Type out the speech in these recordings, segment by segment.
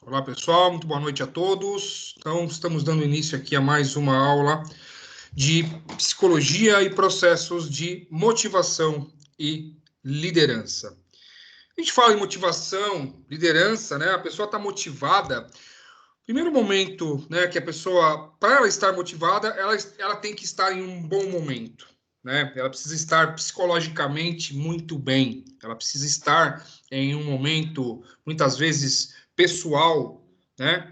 Olá, pessoal, muito boa noite a todos. Então, estamos dando início aqui a mais uma aula de psicologia e processos de motivação e liderança. A gente fala em motivação, liderança, né? A pessoa está motivada. Primeiro momento, né, que a pessoa, para ela estar motivada, ela tem que estar em um bom momento, né? Ela precisa estar psicologicamente muito bem. Ela precisa estar em um momento, muitas vezes, pessoal, né?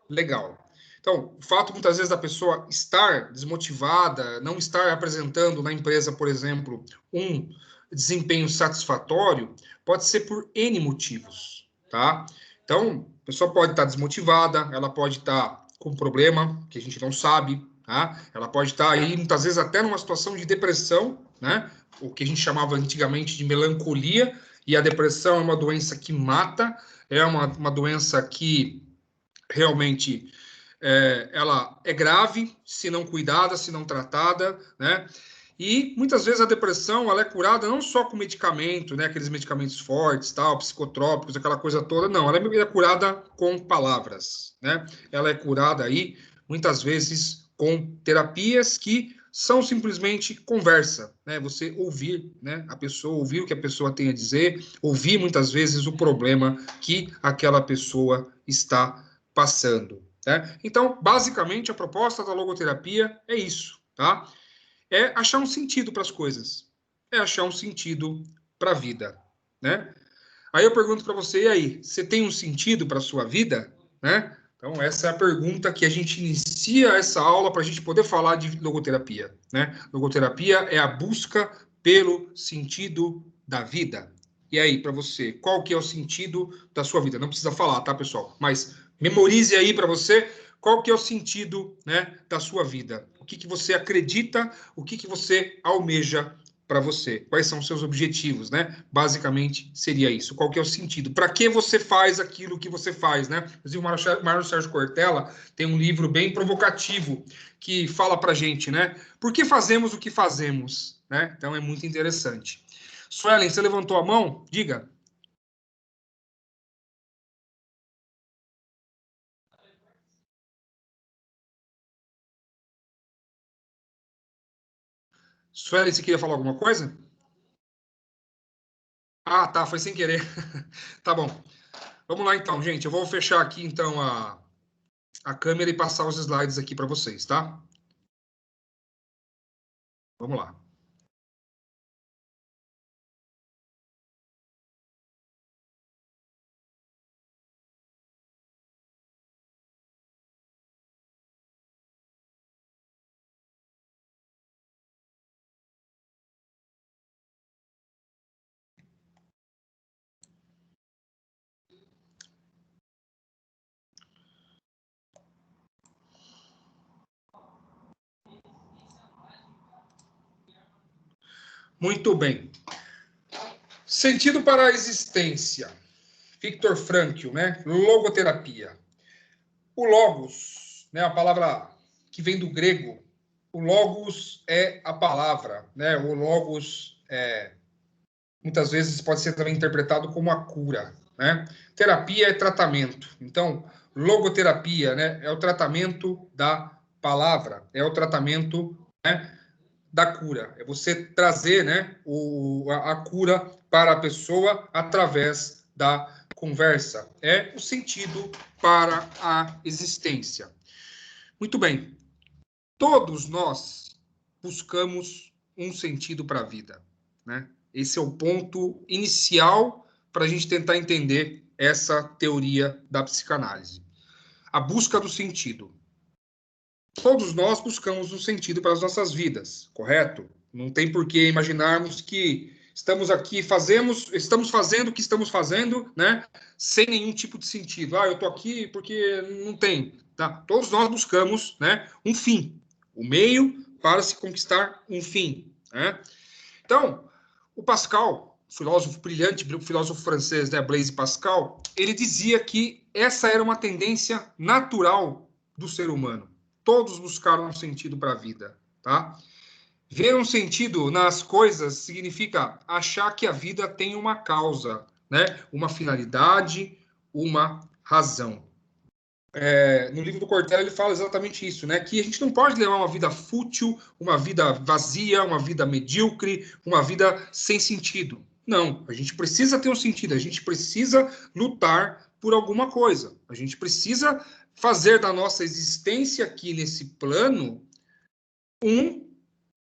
Legal. Então, o fato muitas vezes da pessoa estar desmotivada, não estar apresentando na empresa, por exemplo, um desempenho satisfatório, pode ser por N motivos, tá? Então, a pessoa pode estar desmotivada, ela pode estar com um problema que a gente não sabe, tá? Ela pode estar aí, muitas vezes, até numa situação de depressão, né? O que a gente chamava antigamente de melancolia, e a depressão é uma doença que mata, é uma doença que realmente ela é grave se não cuidada, se não tratada, né? E muitas vezes a depressão ela é curada não só com medicamento, né? Aqueles medicamentos fortes, tal, psicotrópicos, aquela coisa toda. Não, ela é curada com palavras, né? Ela é curada aí muitas vezes com terapias que são simplesmente conversa, né? Você ouvir, né? A pessoa ouvir o que a pessoa tem a dizer, ouvir muitas vezes o problema que aquela pessoa está passando. Né? Então, basicamente, a proposta da logoterapia é isso, tá? É achar um sentido para as coisas, é achar um sentido para a vida, né? Aí eu pergunto para você, e aí, você tem um sentido para a sua vida, né? Então, essa é a pergunta que a gente inicia essa aula para a gente poder falar de logoterapia, né? Logoterapia é a busca pelo sentido da vida. E aí, para você, qual que é o sentido da sua vida? Não precisa falar, tá, pessoal? Mas memorize aí para você qual que é o sentido, né, da sua vida. O que você acredita, o que você almeja para você? Quais são os seus objetivos, né? Basicamente seria isso. Qual que é o sentido? Para que você faz aquilo que você faz, né? Inclusive, o Mário Sérgio Cortella tem um livro bem provocativo que fala para gente, né? Por que fazemos o que fazemos, né? Então é muito interessante. Suelen, você levantou a mão? Diga. Suelen, você queria falar alguma coisa? Ah, tá, foi sem querer. Tá bom. Vamos lá então, gente. Eu vou fechar aqui então a câmera e passar os slides aqui para vocês, tá? Vamos lá. Muito bem. Sentido para a existência. Viktor Frankl, né? Logoterapia. O logos, né? A palavra que vem do grego. O logos é a palavra, né? O logos muitas vezes pode ser também interpretado como a cura, né? Terapia é tratamento. Então, logoterapia, né? É o tratamento da palavra, é o tratamento, né, da cura. É você trazer, né, a cura para a pessoa através da conversa. É o sentido para a existência. Muito bem. Todos nós buscamos um sentido para a vida, né? Esse é o ponto inicial para a gente tentar entender essa teoria da psicanálise. A busca do sentido. Todos nós buscamos um sentido para as nossas vidas, correto? Não tem por que imaginarmos que estamos aqui, estamos fazendo o que estamos fazendo, né? Sem nenhum tipo de sentido. Ah, eu estou aqui porque não tem. Tá? Todos nós buscamos, né, um fim, o meio para se conquistar um fim. Né? Então, o Pascal, filósofo brilhante, filósofo francês, né, Blaise Pascal, ele dizia que essa era uma tendência natural do ser humano. Todos buscaram um sentido para a vida, tá? Ver um sentido nas coisas significa achar que a vida tem uma causa, né? Uma finalidade, uma razão. no livro do Cortella, ele fala exatamente isso, né? Que a gente não pode levar uma vida fútil, uma vida vazia, uma vida medíocre, uma vida sem sentido. Não, a gente precisa ter um sentido, a gente precisa lutar por alguma coisa. A gente precisa fazer da nossa existência aqui nesse plano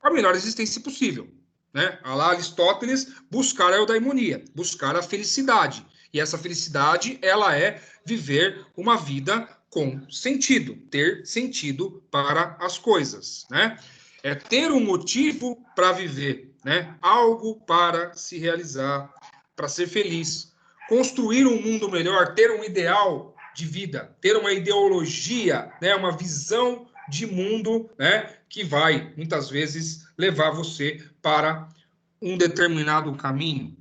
a melhor existência possível. Né? A lá Aristóteles, buscar a eudaimonia, buscar a felicidade. E essa felicidade, ela é viver uma vida com sentido, ter sentido para as coisas, né? É ter um motivo para viver, né? Algo para se realizar, para ser feliz, construir um mundo melhor, ter um ideal de vida, ter uma ideologia, né? Uma visão de mundo, né? Que vai muitas vezes levar você para um determinado caminho.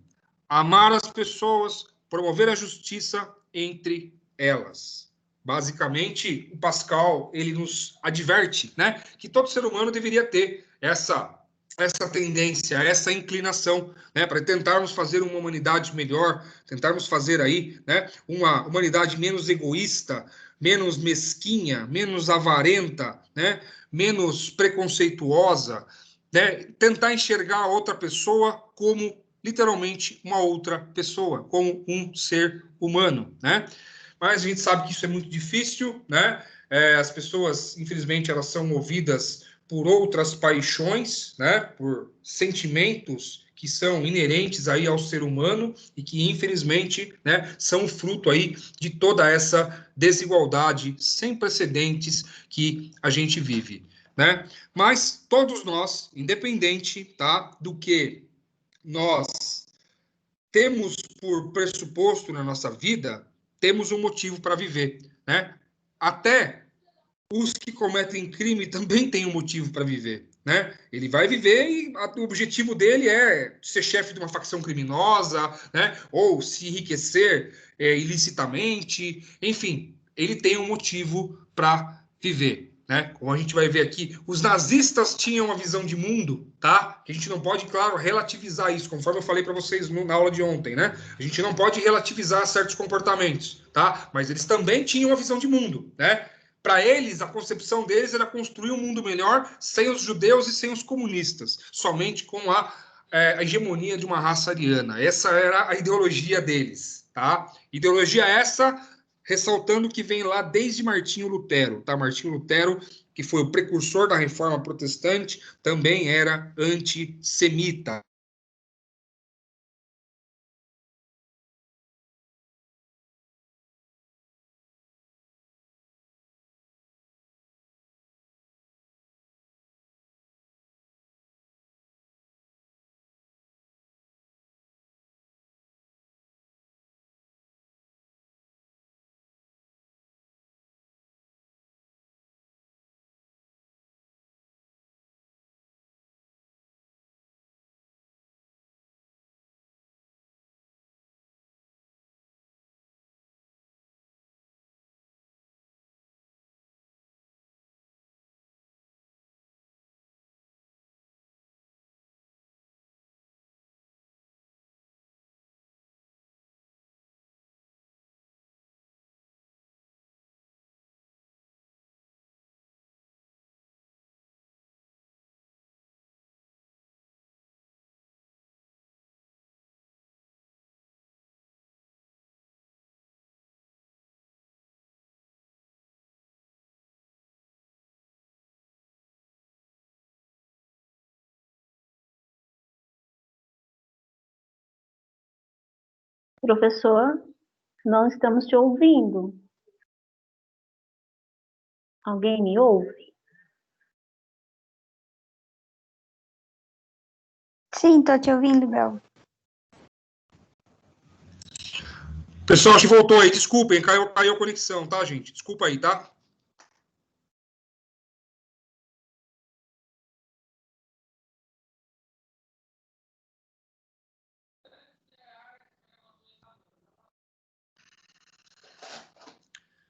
Amar as pessoas, promover a justiça entre elas. Basicamente, o Pascal, ele nos adverte, né, que todo ser humano deveria ter essa tendência, essa inclinação, né, para tentarmos fazer uma humanidade melhor, tentarmos fazer aí, né, uma humanidade menos egoísta, menos mesquinha, menos avarenta, né, menos preconceituosa, né, tentar enxergar a outra pessoa como literalmente uma outra pessoa, como um ser humano, né? Mas a gente sabe que isso é muito difícil, né? As pessoas, infelizmente, elas são movidas por outras paixões, né? Por sentimentos que são inerentes aí ao ser humano e que, infelizmente, né, são fruto aí de toda essa desigualdade sem precedentes que a gente vive, né? Mas todos nós, independente, tá, do que nós temos por pressuposto na nossa vida, temos um motivo para viver, né? Até os que cometem crime também têm um motivo para viver, né? Ele vai viver e o objetivo dele é ser chefe de uma facção criminosa, né? Ou se enriquecer ilicitamente, enfim, ele tem um motivo para viver. Né? Como a gente vai ver aqui, os nazistas tinham uma visão de mundo, tá? A gente não pode, claro, relativizar isso, conforme eu falei para vocês na aula de ontem, né? A gente não pode relativizar certos comportamentos, tá? Mas eles também tinham uma visão de mundo, né? Para eles, a concepção deles era construir um mundo melhor sem os judeus e sem os comunistas, somente com a hegemonia de uma raça ariana. Essa era a ideologia deles, tá? Ideologia essa ressaltando que vem lá desde Martinho Lutero, tá? Martinho Lutero, que foi o precursor da Reforma Protestante, também era antissemita. Professor, não estamos te ouvindo. Alguém me ouve? Sim, tô te ouvindo, Bel. Pessoal, acho que voltou aí, desculpem, caiu a conexão, tá, gente? Desculpa aí, tá?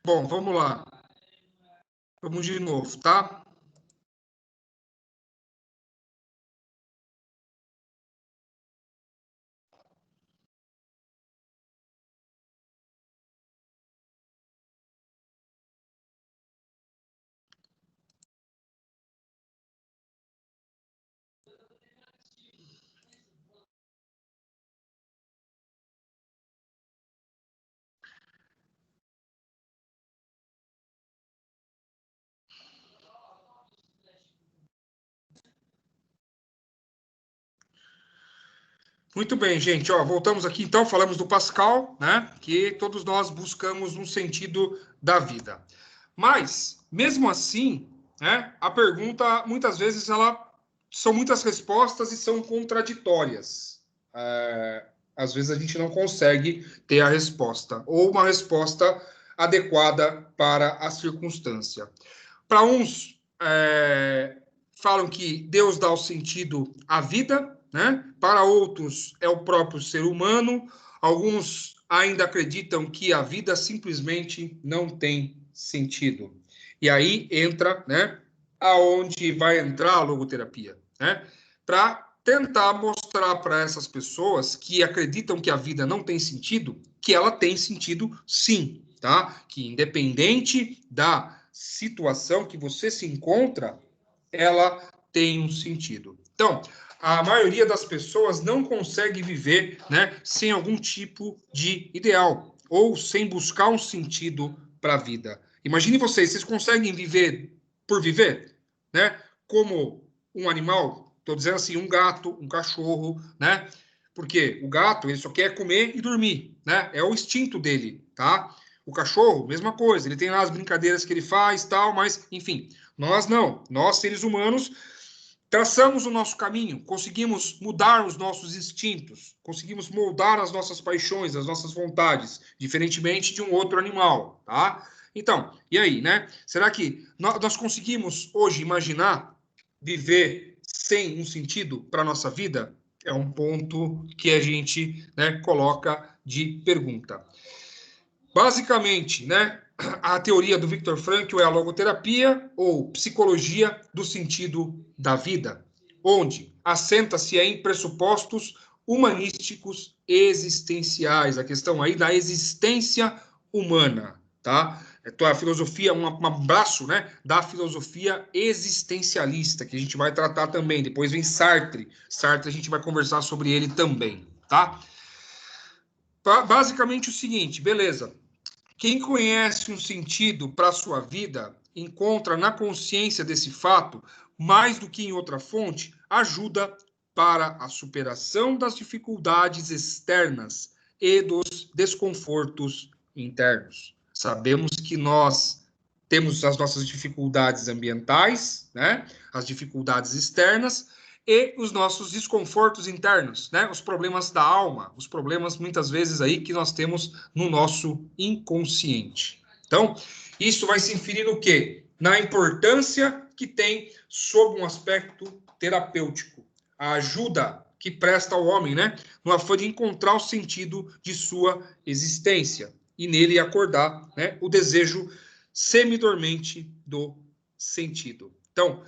Bom, vamos lá. Vamos de novo, tá? Muito bem, gente. Ó, voltamos aqui, então, falamos do Pascal, né? Que todos nós buscamos um sentido da vida. Mas, mesmo assim, né, a pergunta, muitas vezes, são muitas respostas e são contraditórias. Às vezes a gente não consegue ter a resposta, ou uma resposta adequada para a circunstância. Para uns, falam que Deus dá o sentido à vida, né? Para outros, é o próprio ser humano. Alguns ainda acreditam que a vida simplesmente não tem sentido. E aí entra, né? Aonde vai entrar a logoterapia, né? Para tentar mostrar para essas pessoas que acreditam que a vida não tem sentido, que ela tem sentido sim, tá? Que independente da situação que você se encontra, ela tem um sentido. Então, a maioria das pessoas não consegue viver, né, sem algum tipo de ideal ou sem buscar um sentido para a vida. Imagine vocês conseguem viver por viver, né? Como um animal, estou dizendo assim, um gato, um cachorro, né? Porque o gato, ele só quer comer e dormir, né? É o instinto dele, tá? O cachorro, mesma coisa, ele tem lá as brincadeiras que ele faz, tal, mas, enfim, nós não. Nós, seres humanos, traçamos o nosso caminho, conseguimos mudar os nossos instintos, conseguimos moldar as nossas paixões, as nossas vontades, diferentemente de um outro animal, tá? Então, e aí, né? Será que nós conseguimos hoje imaginar viver sem um sentido para a nossa vida? É um ponto que a gente, né, coloca de pergunta. Basicamente, né, a teoria do Viktor Frankl é a logoterapia ou psicologia do sentido da vida, onde assenta-se em pressupostos humanísticos existenciais, a questão aí da existência humana, tá? Então, a filosofia, um abraço, né, da filosofia existencialista, que a gente vai tratar também. Depois vem Sartre. Sartre a gente vai conversar sobre ele também, tá? Basicamente o seguinte, beleza. Quem conhece um sentido para a sua vida, encontra na consciência desse fato, mais do que em outra fonte, ajuda para a superação das dificuldades externas e dos desconfortos internos. Sabemos que nós temos as nossas dificuldades ambientais, né? As dificuldades externas, e os nossos desconfortos internos, né? Os problemas da alma, os problemas muitas vezes aí que nós temos no nosso inconsciente. Então, isso vai se inferir no quê? Na importância que tem sob um aspecto terapêutico, a ajuda que presta ao homem, né? No afã de encontrar o sentido de sua existência e nele acordar, né, o desejo semidormente do sentido. Então,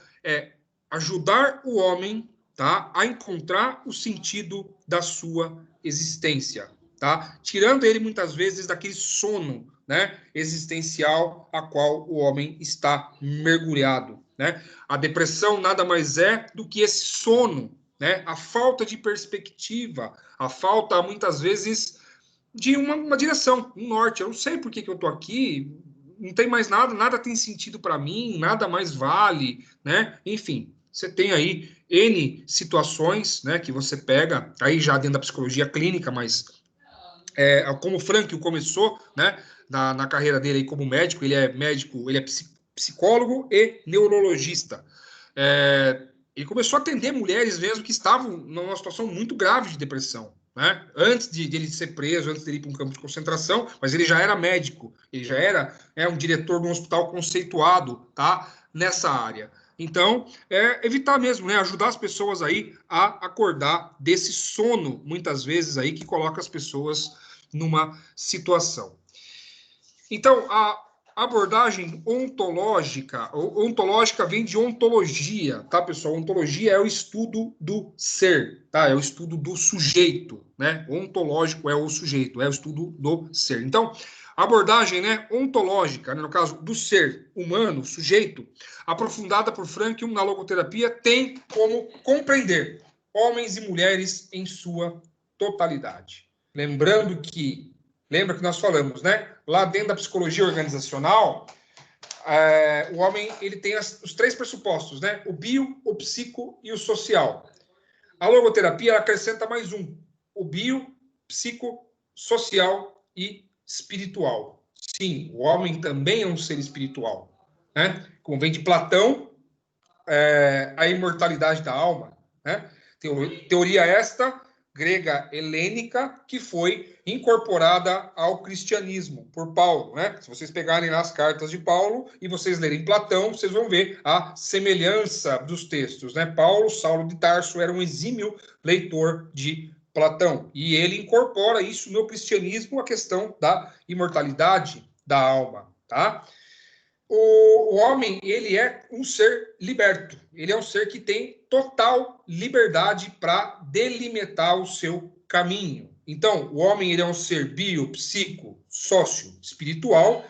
ajudar o homem, tá, a encontrar o sentido da sua existência, tá? Tirando ele muitas vezes daquele sono, né, existencial a qual o homem está mergulhado, né? A depressão nada mais é do que esse sono, né? A falta de perspectiva, a falta muitas vezes de uma direção, um norte. Eu não sei por que eu estou aqui, não tem mais nada, nada tem sentido para mim, nada mais vale, né? Enfim, você tem aí N situações, né, que você pega, aí já dentro da psicologia clínica, mas como o Frankl começou, né, na carreira dele aí como médico, ele é psicólogo e neurologista. Ele começou a atender mulheres mesmo que estavam numa situação muito grave de depressão, né? Antes de ele ser preso, antes de ele ir para um campo de concentração, mas ele já era médico, ele já era um diretor de um hospital conceituado, tá? Nessa área. Então, evitar mesmo, né? Ajudar as pessoas aí a acordar desse sono, muitas vezes aí, que coloca as pessoas numa situação. Então, a abordagem ontológica vem de ontologia, tá, pessoal? Ontologia é o estudo do ser, tá? É o estudo do sujeito, né? Ontológico é o sujeito, é o estudo do ser. Então, a abordagem, né, ontológica, né, no caso do ser humano, sujeito, aprofundada por Frankl na logoterapia, tem como compreender homens e mulheres em sua totalidade. Lembra que nós falamos, né? Lá dentro da psicologia organizacional, o homem ele tem os três pressupostos, né? O bio, o psico e o social. A logoterapia acrescenta mais um, o bio, psico, social e espiritual. Sim, o homem também é um ser espiritual, né? Como vem de Platão, a imortalidade da alma, né? Teoria esta, grega helênica, que foi incorporada ao cristianismo por Paulo, né? Se vocês pegarem lá as cartas de Paulo e vocês lerem Platão, vocês vão ver a semelhança dos textos, né? Saulo de Tarso, era um exímio leitor de Platão, e ele incorpora isso no cristianismo, a questão da imortalidade da alma, tá? O homem, ele é um ser liberto. Ele é um ser que tem total liberdade para delimitar o seu caminho. Então, o homem, ele é um ser bio, psico, sócio, espiritual,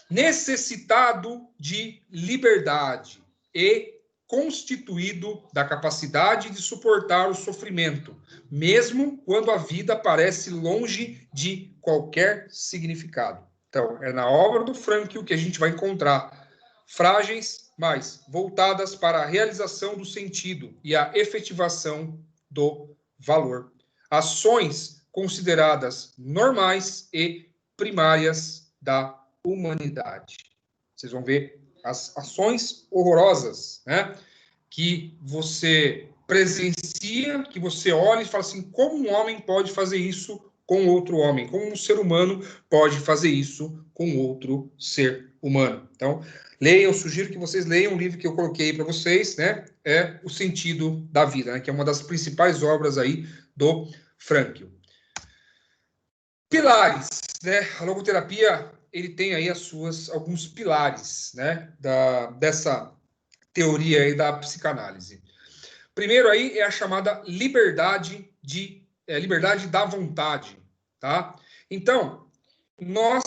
necessitado de liberdade e constituído da capacidade de suportar o sofrimento, mesmo quando a vida parece longe de qualquer significado. Então, é na obra do Frankl que a gente vai encontrar frágeis, mas voltadas para a realização do sentido e a efetivação do valor. Ações consideradas normais e primárias da humanidade. Vocês vão ver as ações horrorosas, né? Que você presencia, que você olha e fala assim, como um homem pode fazer isso com outro homem? Como um ser humano pode fazer isso com outro ser humano? Então, leiam, sugiro que vocês leiam um livro que eu coloquei para vocês, né? É O Sentido da Vida, né? Que é uma das principais obras aí do Frankl. Pilares, né? A logoterapia, ele tem aí alguns pilares, né? Dessa teoria aí da psicanálise. Primeiro aí é a chamada liberdade da vontade, tá? Então, nós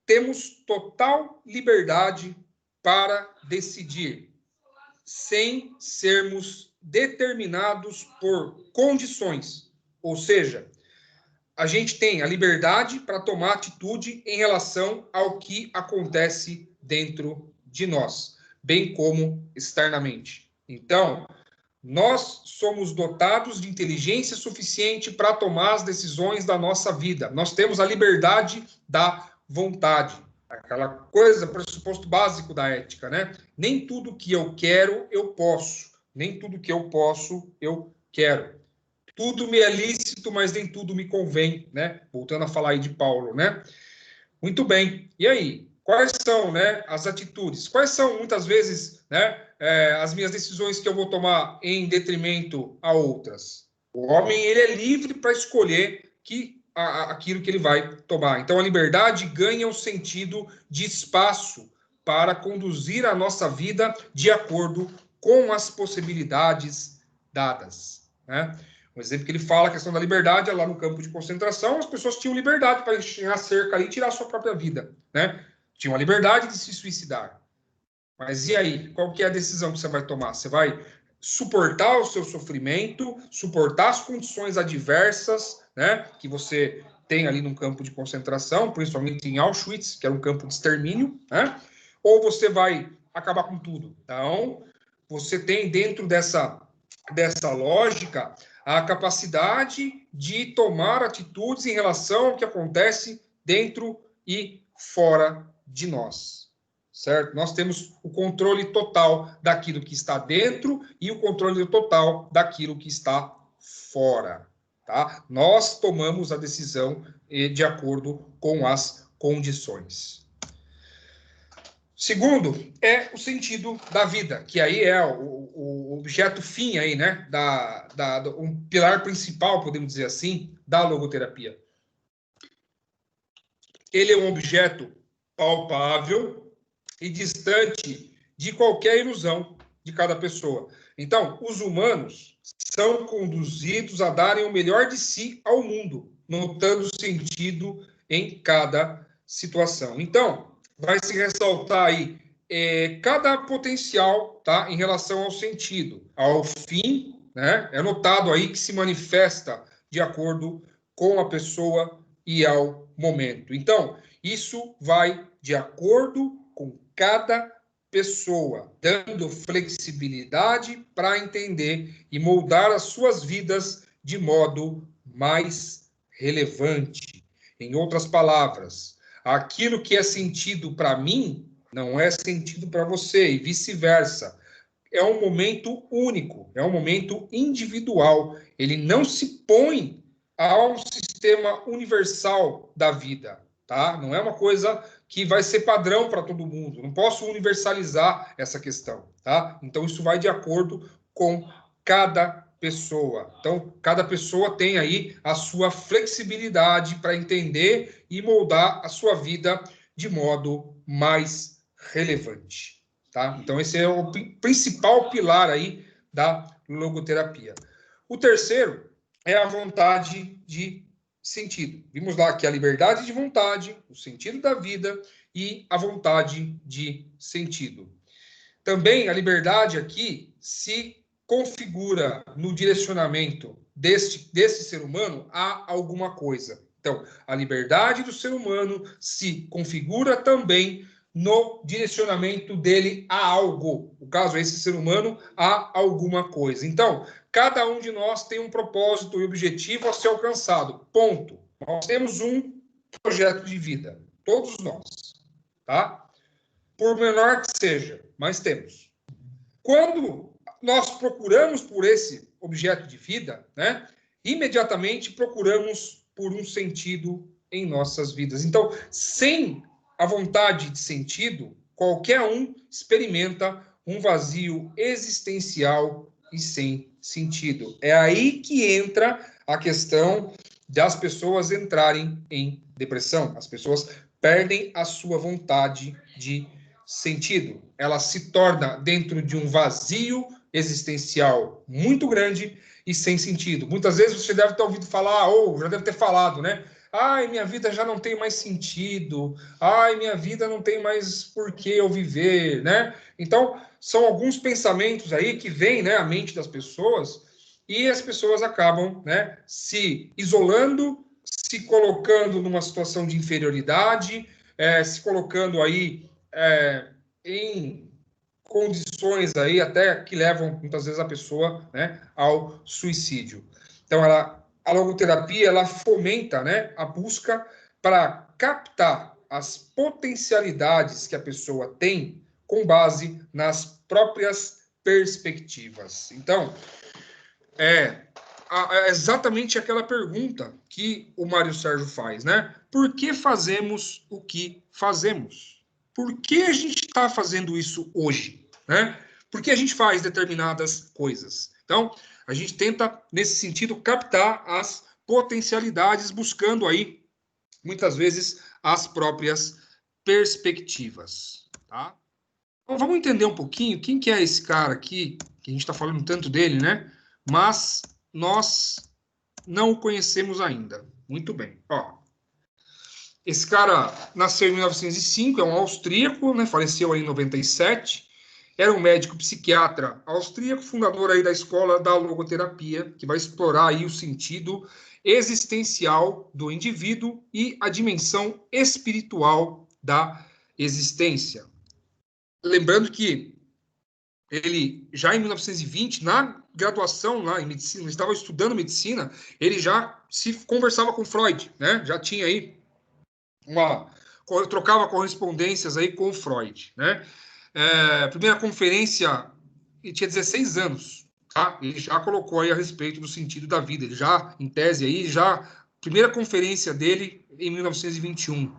temos total liberdade para decidir, sem sermos determinados por condições. Ou seja, a gente tem a liberdade para tomar atitude em relação ao que acontece dentro de nós, bem como externamente. Então, nós somos dotados de inteligência suficiente para tomar as decisões da nossa vida. Nós temos a liberdade da vontade. Aquela coisa, pressuposto básico da ética, né? Nem tudo que eu quero, eu posso. Nem tudo que eu posso, eu quero. Tudo me é lícito, mas nem tudo me convém, né? Voltando a falar aí de Paulo, né? Muito bem. E aí? Quais são, né, as atitudes? Quais são, muitas vezes, né, as minhas decisões que eu vou tomar em detrimento a outras? O homem, ele é livre para escolher aquilo que ele vai tomar. Então, a liberdade ganha o sentido de espaço para conduzir a nossa vida de acordo com as possibilidades dadas, né? Um exemplo que ele fala, a questão da liberdade, é lá no campo de concentração, as pessoas tinham liberdade para encher a cerca ali e tirar a sua própria vida, né? Tinham a liberdade de se suicidar. Mas e aí? Qual que é a decisão que você vai tomar? Você vai suportar o seu sofrimento, suportar as condições adversas, né, que você tem ali num campo de concentração, principalmente em Auschwitz, que era um campo de extermínio, né? Ou você vai acabar com tudo? Então, você tem dentro dessa lógica a capacidade de tomar atitudes em relação ao que acontece dentro e fora de nós, certo? Nós temos o controle total daquilo que está dentro e o controle total daquilo que está fora, tá? Nós tomamos a decisão de acordo com as condições. Segundo, é o sentido da vida, que aí é o objeto fim aí, né? Um pilar principal, podemos dizer assim, da logoterapia. Ele é um objeto palpável e distante de qualquer ilusão de cada pessoa. Então, os humanos são conduzidos a darem o melhor de si ao mundo, notando sentido em cada situação. Então, vai se ressaltar aí cada potencial, tá, em relação ao sentido, ao fim, né? É notado aí que se manifesta de acordo com a pessoa e ao momento. Então, isso vai de acordo com cada pessoa, dando flexibilidade para entender e moldar as suas vidas de modo mais relevante. Em outras palavras, aquilo que é sentido para mim não é sentido para você e vice-versa. É um momento único, é um momento individual. Ele não se põe ao sistema universal da vida, tá? Não é uma coisa que vai ser padrão para todo mundo. Não posso universalizar essa questão, tá? Então, isso vai de acordo com cada pessoa. Então, cada pessoa tem aí a sua flexibilidade para entender e moldar a sua vida de modo mais relevante. Tá? Então, esse é o principal pilar aí da logoterapia. O terceiro é a vontade de sentido. Vimos lá que a liberdade de vontade, o sentido da vida e a vontade de sentido. Também a liberdade aqui se configura no direcionamento deste ser humano a alguma coisa. Então, a liberdade do ser humano se configura também no direcionamento dele a algo. No caso, esse ser humano a alguma coisa. Então, cada um de nós tem um propósito e objetivo a ser alcançado. Ponto. Nós temos um projeto de vida. Todos nós. Tá? Por menor que seja, mas temos. Quando nós procuramos por esse objeto de vida, né, imediatamente procuramos por um sentido em nossas vidas. Então, sem a vontade de sentido, qualquer um experimenta um vazio existencial e sem sentido. É aí que entra a questão das pessoas entrarem em depressão. As pessoas perdem a sua vontade de sentido. Ela se torna dentro de um vazio existencial muito grande e sem sentido. Muitas vezes você deve ter ouvido falar, ou já deve ter falado, né? Ai, minha vida já não tem mais sentido. Ai, minha vida não tem mais por que eu viver, né? Então, são alguns pensamentos aí que vêm, né, à mente das pessoas e as pessoas acabam, né, se isolando, se colocando numa situação de inferioridade, se colocando aí em condições aí até que levam muitas vezes a pessoa, né, ao suicídio. Então, a logoterapia ela fomenta, né, a busca para captar as potencialidades que a pessoa tem com base nas próprias perspectivas. Então, é exatamente aquela pergunta que o Mário Sérgio faz, né? Por que fazemos o que fazemos? Por que a gente está fazendo isso hoje, né? Por que a gente faz determinadas coisas? Então, a gente tenta, nesse sentido, captar as potencialidades, buscando aí, muitas vezes, as próprias perspectivas, tá? Então, vamos entender um pouquinho quem que é esse cara aqui, que a gente está falando tanto dele, né? Mas nós não o conhecemos ainda. Muito bem. Ó, esse cara nasceu em 1905, é um austríaco, né? Faleceu aí em 97. Era um médico psiquiatra austríaco, fundador aí da escola da logoterapia, que vai explorar aí o sentido existencial do indivíduo e a dimensão espiritual da existência. Lembrando que ele, já em 1920, na graduação lá em medicina, ele estava estudando medicina, ele já se conversava com Freud, né? Já tinha aí trocava correspondências aí com Freud, né? A primeira conferência, ele tinha 16 anos, tá? Ele já colocou aí a respeito do sentido da vida, ele já, em tese aí, primeira conferência dele em 1921.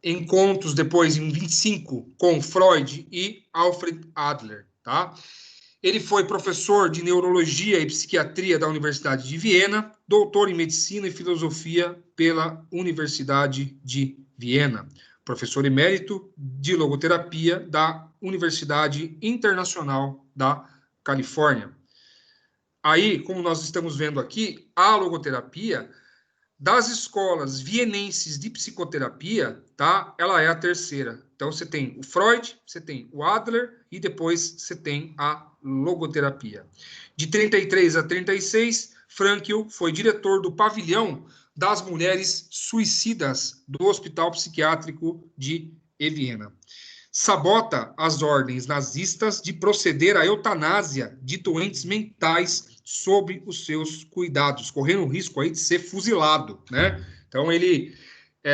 Encontros depois em 25 com Freud e Alfred Adler, tá? Ele foi professor de neurologia e psiquiatria da Universidade de Viena, doutor em medicina e filosofia pela Universidade de Viena, professor emérito de logoterapia da Universidade Internacional da Califórnia. Aí, como nós estamos vendo aqui, a logoterapia das escolas vienenses de psicoterapia, tá? Ela é a terceira. Então, você tem o Freud, você tem o Adler e depois você tem a logoterapia. De 33 a 36, Frankl foi diretor do pavilhão das mulheres suicidas do Hospital Psiquiátrico de Viena. Sabota as ordens nazistas de proceder à eutanásia de doentes mentais sob os seus cuidados, correndo o risco aí de ser fuzilado, né? Então, ele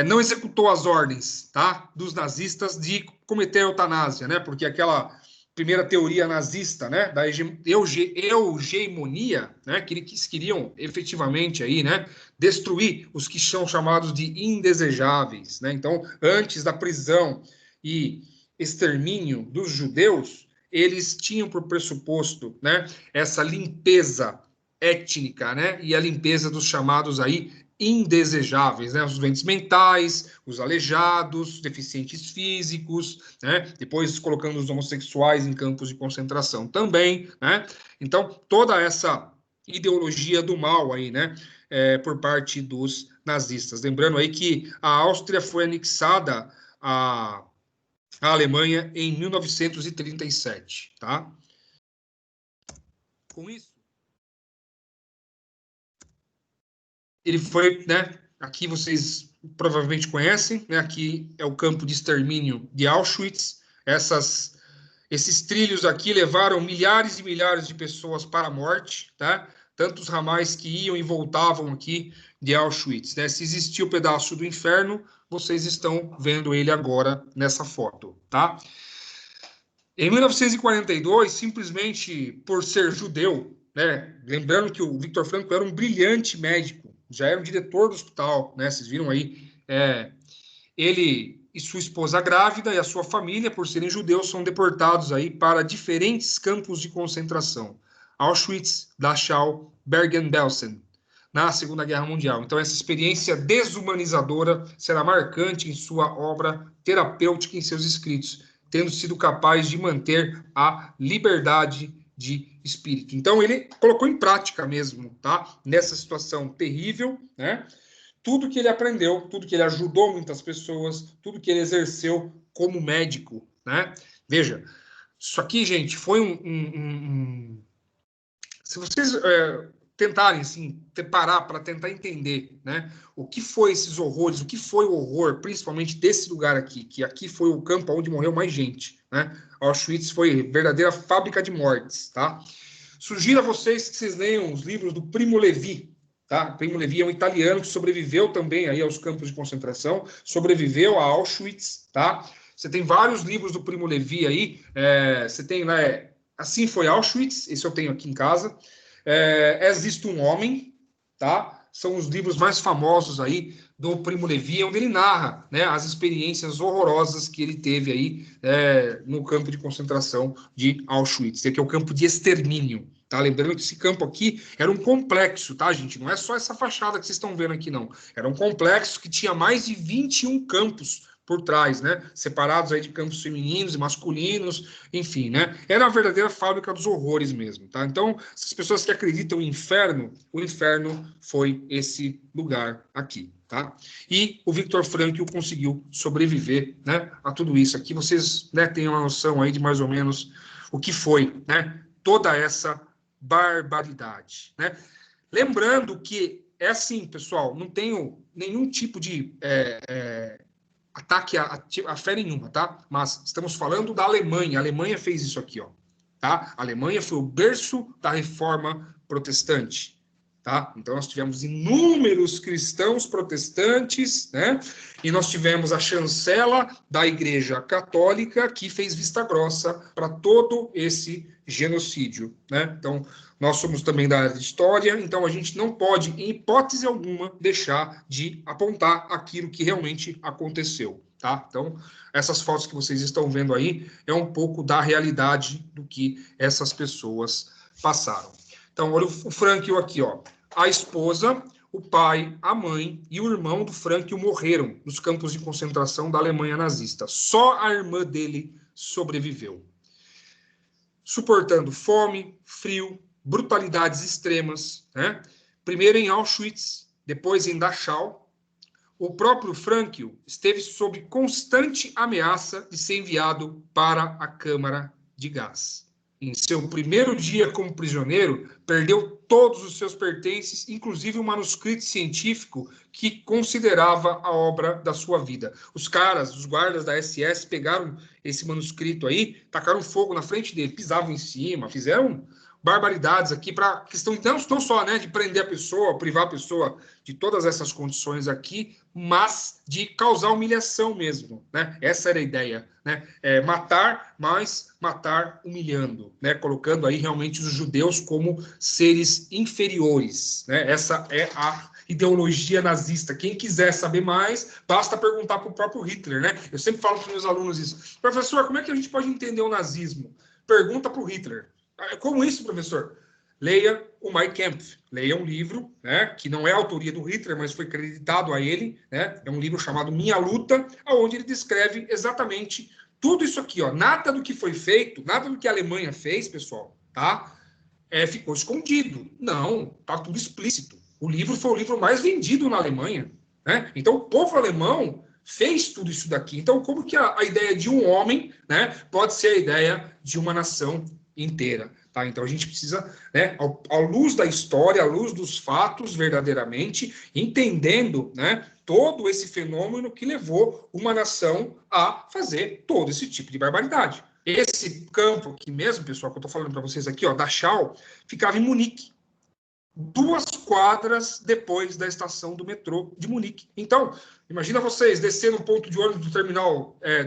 não executou as ordens, tá, dos nazistas de cometer eutanásia, né? Porque aquela primeira teoria nazista, né, da eugemonia, né, que eles queriam efetivamente aí, né, destruir os que são chamados de indesejáveis, né? Então, antes da prisão e extermínio dos judeus, eles tinham por pressuposto, né, essa limpeza étnica, né, e a limpeza dos chamados aí indesejáveis, né? Os doentes mentais, os aleijados, deficientes físicos, né? Depois colocando os homossexuais em campos de concentração também, né? Então, toda essa ideologia do mal aí, né? Por parte dos nazistas. Lembrando aí que a Áustria foi anexada à Alemanha em 1937, tá? Com isso, ele foi, né? Aqui vocês provavelmente conhecem, né? Aqui é o campo de extermínio de Auschwitz. Esses trilhos aqui levaram milhares e milhares de pessoas para a morte, tá? Tantos ramais que iam e voltavam aqui de Auschwitz, né? Se existia o pedaço do inferno, vocês estão vendo ele agora nessa foto, tá? Em 1942, simplesmente por ser judeu, né? Lembrando que o Viktor Frankl era um brilhante médico, já era um diretor do hospital, né? Vocês viram aí, ele e sua esposa grávida e a sua família, por serem judeus, são deportados aí para diferentes campos de concentração. Auschwitz, Dachau, Bergen-Belsen, na Segunda Guerra Mundial. Então, essa experiência desumanizadora será marcante em sua obra terapêutica em seus escritos, tendo sido capaz de manter a liberdade de espírito. Então, ele colocou em prática mesmo, tá? Nessa situação terrível, né? Tudo que ele aprendeu, tudo que ele ajudou muitas pessoas, tudo que ele exerceu como médico, né? Veja, isso aqui, gente, foi se vocês tentarem, assim, parar para tentar entender, né? O que foi esses horrores, o que foi o horror, principalmente desse lugar aqui, que aqui foi o campo onde morreu mais gente, né? Auschwitz foi verdadeira fábrica de mortes, tá? Sugiro a vocês que vocês leiam os livros do Primo Levi, tá? Primo Levi é um italiano que sobreviveu também aí aos campos de concentração, sobreviveu a Auschwitz, tá? Você tem vários livros do Primo Levi aí, você tem, né, Assim Foi Auschwitz, esse eu tenho aqui em casa, Existe um Homem, tá? São os livros mais famosos aí do Primo Levi, onde ele narra, né, as experiências horrorosas que ele teve aí no campo de concentração de Auschwitz, que é o campo de extermínio. Tá? Lembrando que esse campo aqui era um complexo, tá, gente? Não é só essa fachada que vocês estão vendo aqui, não. Era um complexo que tinha mais de 21 campos por trás, né? Separados aí de campos femininos e masculinos, enfim, né? Era uma verdadeira fábrica dos horrores mesmo, tá? Então, essas pessoas que acreditam em inferno, o inferno foi esse lugar aqui, tá? E o Viktor Frankl conseguiu sobreviver, né, a tudo isso aqui. Vocês, né, têm uma noção aí de mais ou menos o que foi, né? Toda essa barbaridade, né? Lembrando que é assim, pessoal, não tenho nenhum tipo de ataque a fé nenhuma, tá? Mas estamos falando da Alemanha. A Alemanha fez isso aqui, ó, tá? A Alemanha foi o berço da reforma protestante, tá? Então nós tivemos inúmeros cristãos protestantes, né? E nós tivemos a chancela da Igreja Católica que fez vista grossa para todo esse genocídio, né? Então nós somos também da área de história, então a gente não pode, em hipótese alguma, deixar de apontar aquilo que realmente aconteceu, tá? Então, essas fotos que vocês estão vendo aí é um pouco da realidade do que essas pessoas passaram. Então, olha o Frankl aqui, ó. A esposa, o pai, a mãe e o irmão do Frankl morreram nos campos de concentração da Alemanha nazista. Só a irmã dele sobreviveu. Suportando fome, frio, brutalidades extremas, né? Primeiro em Auschwitz, depois em Dachau. O próprio Frankl esteve sob constante ameaça de ser enviado para a câmara de gás. Em seu primeiro dia como prisioneiro, perdeu todos os seus pertences, inclusive um manuscrito científico que considerava a obra da sua vida. Os guardas da SS, pegaram esse manuscrito aí, tacaram fogo na frente dele, pisavam em cima, fizeram barbaridades aqui para questão não só, né, de prender a pessoa, privar a pessoa de todas essas condições aqui, mas de causar humilhação mesmo, né? Essa era a ideia, né? Matar, mas matar humilhando, né? Colocando aí realmente os judeus como seres inferiores, né? Essa é a ideologia nazista. Quem quiser saber mais, basta perguntar para o próprio Hitler, né? Eu sempre falo para os meus alunos isso. Professor, como é que a gente pode entender o nazismo? Pergunta para o Hitler. Como isso, professor? Leia o Mein Kampf. Leia um livro, né, que não é a autoria do Hitler, mas foi creditado a ele, né? É um livro chamado Minha Luta, onde ele descreve exatamente tudo isso aqui, ó. Nada do que foi feito, nada do que a Alemanha fez, pessoal, tá? Ficou escondido. Não, tá tudo explícito. O livro foi o livro mais vendido na Alemanha, né? Então, o povo alemão fez tudo isso daqui. Então, como que a ideia de um homem, né, pode ser a ideia de uma nação inteira? Tá? Então, a gente precisa, né, à luz da história, à luz dos fatos, verdadeiramente, entendendo, né, todo esse fenômeno que levou uma nação a fazer todo esse tipo de barbaridade. Esse campo aqui mesmo, pessoal, que eu estou falando para vocês aqui, ó, Dachau, ficava em Munique, 2 quadras depois da estação do metrô de Munique. Então, imagina vocês descendo um ponto de ônibus do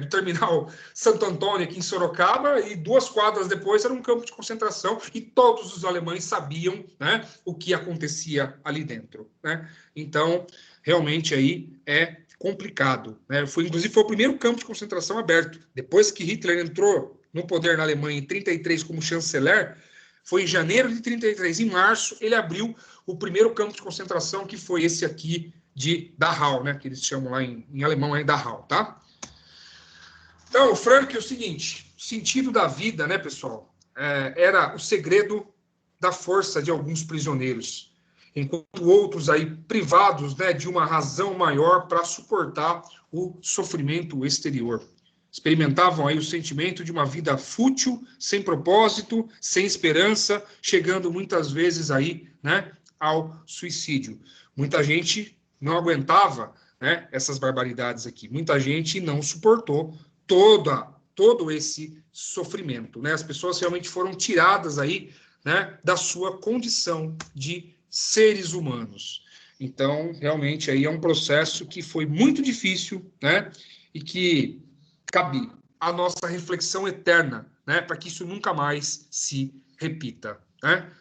terminal Santo Antônio, aqui em Sorocaba, e 2 quadras depois era um campo de concentração, e todos os alemães sabiam, né, o que acontecia ali dentro, né? Então, realmente aí é complicado, né? Inclusive, foi o primeiro campo de concentração aberto. Depois que Hitler entrou no poder na Alemanha em 1933 como chanceler, foi em janeiro de 1933. Em março, ele abriu o primeiro campo de concentração, que foi esse aqui de Dachau, né? Que eles chamam lá em alemão, é Dachau, tá? Então, Frank, é o seguinte, o sentido da vida, né, pessoal, era o segredo da força de alguns prisioneiros, enquanto outros aí privados, né, de uma razão maior para suportar o sofrimento exterior. Experimentavam aí o sentimento de uma vida fútil, sem propósito, sem esperança, chegando muitas vezes aí, né, ao suicídio. Muita gente não aguentava, né, essas barbaridades aqui. Muita gente não suportou todo esse sofrimento, né? As pessoas realmente foram tiradas aí, né, da sua condição de seres humanos. Então, realmente aí é um processo que foi muito difícil, né? E que cabe a nossa reflexão eterna, né, para que isso nunca mais se repita, né?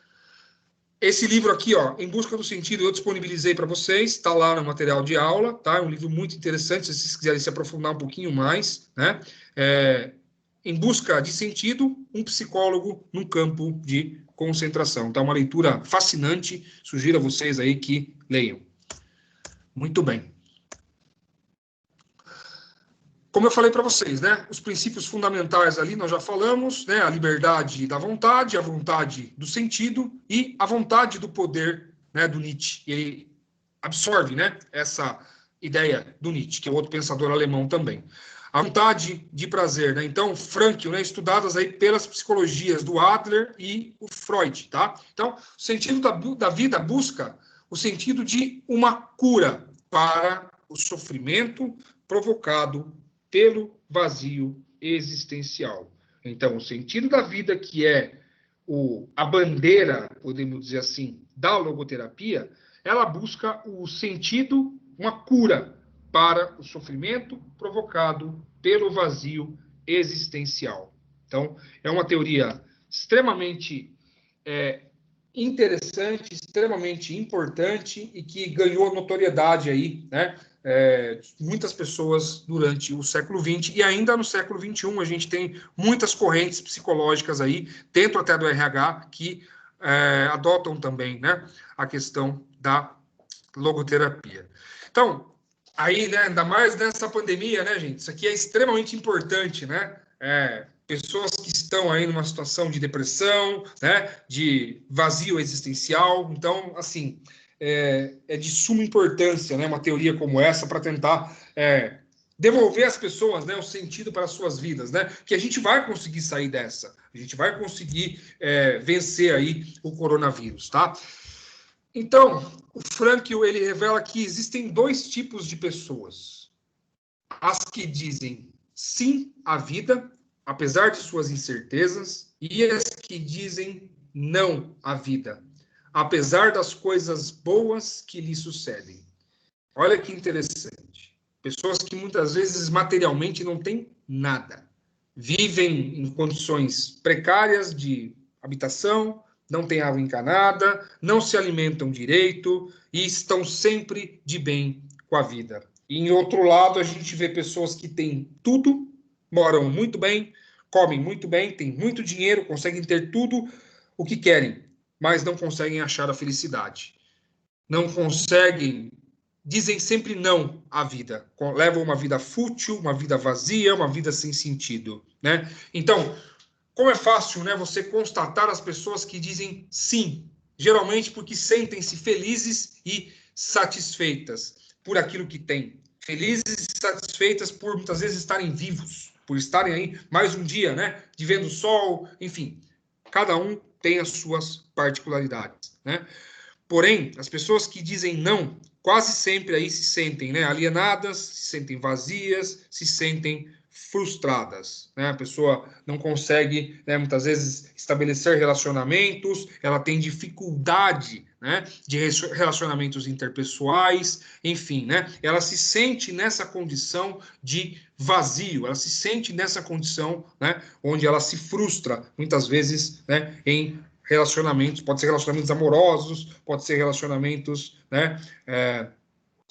Esse livro aqui, ó, Em Busca do Sentido, eu disponibilizei para vocês, está lá no material de aula, tá? É um livro muito interessante, se vocês quiserem se aprofundar um pouquinho mais, né? Em Busca de Sentido, um psicólogo num campo de concentração. Então, uma leitura fascinante, sugiro a vocês aí que leiam. Muito bem. Como eu falei para vocês, né, os princípios fundamentais ali nós já falamos, né, a liberdade da vontade, a vontade do sentido e a vontade do poder, né, do Nietzsche. Ele absorve, né, essa ideia do Nietzsche, que é outro pensador alemão também. A vontade de prazer, né? Então, Frankl, né, estudadas aí pelas psicologias do Adler e o Freud, tá? Então, o sentido da vida busca o sentido de uma cura para o sofrimento provocado pelo vazio existencial. Então, o sentido da vida, que é a bandeira, podemos dizer assim, da logoterapia, ela busca o sentido, uma cura para o sofrimento provocado pelo vazio existencial. Então, é uma teoria extremamente interessante, extremamente importante e que ganhou notoriedade aí, né? Muitas pessoas durante o século XX e ainda no século XXI a gente tem muitas correntes psicológicas aí, dentro até do RH, que adotam também, né, a questão da logoterapia. Então, aí, né, ainda mais nessa pandemia, né, gente, isso aqui é extremamente importante, né, pessoas que estão aí numa situação de depressão, né, de vazio existencial. Então, assim, é de suma importância, né, uma teoria como essa para tentar devolver às pessoas, né, o sentido para as suas vidas, né, que a gente vai conseguir sair dessa, a gente vai conseguir vencer aí o coronavírus, tá? Então, o Frankl, ele revela que existem 2 tipos de pessoas: as que dizem sim à vida, apesar de suas incertezas, e as que dizem não à vida, apesar das coisas boas que lhe sucedem. Olha que interessante. Pessoas que muitas vezes materialmente não têm nada. Vivem em condições precárias de habitação, não têm água encanada, não se alimentam direito e estão sempre de bem com a vida. E, em outro lado, a gente vê pessoas que têm tudo, moram muito bem, comem muito bem, têm muito dinheiro, conseguem ter tudo o que querem, mas não conseguem achar a felicidade. Não conseguem, dizem sempre não à vida. Levam uma vida fútil, uma vida vazia, uma vida sem sentido, né? Então, como é fácil, né, você constatar as pessoas que dizem sim, geralmente porque sentem-se felizes e satisfeitas por aquilo que têm. Felizes e satisfeitas por muitas vezes estarem vivos, por estarem aí mais um dia, né, de vendo o sol, enfim. Cada um tem as suas particularidades, né? Porém, as pessoas que dizem não, quase sempre aí se sentem, né, alienadas, se sentem vazias, se sentem frustradas, né? A pessoa não consegue, né, muitas vezes estabelecer relacionamentos, ela tem dificuldade, né, de relacionamentos interpessoais, enfim, né? Ela se sente nessa condição de vazio, ela se sente nessa condição, né, onde ela se frustra, muitas vezes, né, em relacionamentos, pode ser relacionamentos amorosos, pode ser relacionamentos, né,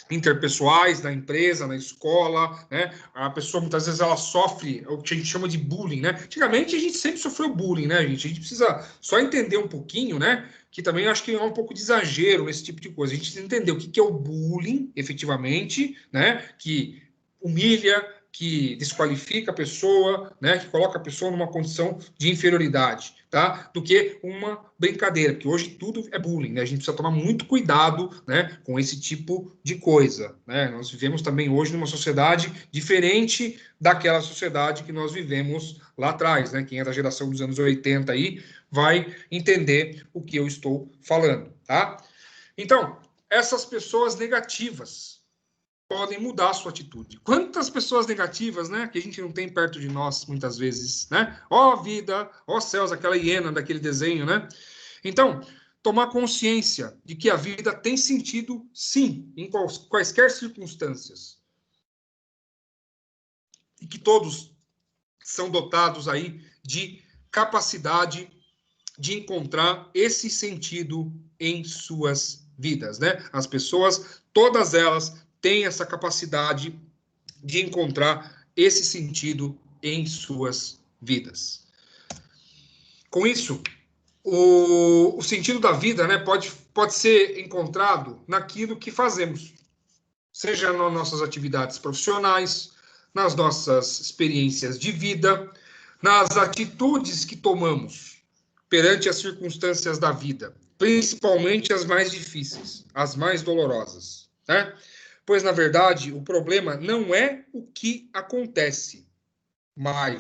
interpessoais na empresa, na escola, né? A pessoa muitas vezes ela sofre o que a gente chama de bullying, né? Antigamente a gente sempre sofreu bullying, né, gente? A gente precisa só entender um pouquinho, né? Que também acho que é um pouco de exagero nesse tipo de coisa. A gente precisa entender o que é o bullying, efetivamente, né? Que humilha, que desqualifica a pessoa, né? Que coloca a pessoa numa condição de inferioridade, tá? Do que uma brincadeira, porque hoje tudo é bullying, né? A gente precisa tomar muito cuidado, né, com esse tipo de coisa, né? Nós vivemos também hoje numa sociedade diferente daquela sociedade que nós vivemos lá atrás, né? Quem é da geração dos anos 80 aí vai entender o que eu estou falando, tá? Então, essas pessoas negativas podem mudar a sua atitude. Quantas pessoas negativas, né, que a gente não tem perto de nós, muitas vezes, né? Ó vida, ó céus, aquela hiena daquele desenho, né? Então, tomar consciência de que a vida tem sentido, sim, em quaisquer circunstâncias. E que todos são dotados aí de capacidade de encontrar esse sentido em suas vidas, né? As pessoas, todas elas, têm essa capacidade de encontrar esse sentido em suas vidas. Com isso, o sentido da vida, né, pode ser encontrado naquilo que fazemos, seja nas nossas atividades profissionais, nas nossas experiências de vida, nas atitudes que tomamos perante as circunstâncias da vida, principalmente as mais difíceis, as mais dolorosas, né? Pois, na verdade, o problema não é o que acontece, mas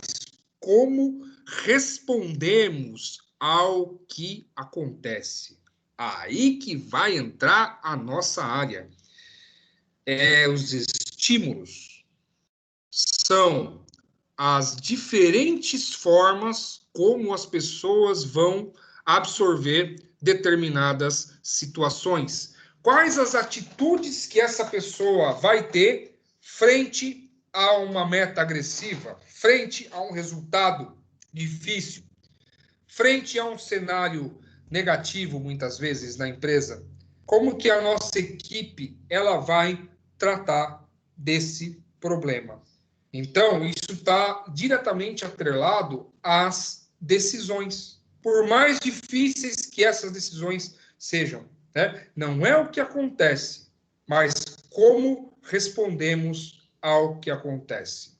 como respondemos ao que acontece. Aí que vai entrar a nossa área. Os estímulos são as diferentes formas como as pessoas vão absorver determinadas situações. Quais as atitudes que essa pessoa vai ter frente a uma meta agressiva, frente a um resultado difícil, frente a um cenário negativo, muitas vezes, na empresa? Como que a nossa equipe ela vai tratar desse problema? Então, isso está diretamente atrelado às decisões, por mais difíceis que essas decisões sejam, né? Não é o que acontece, mas como respondemos ao que acontece.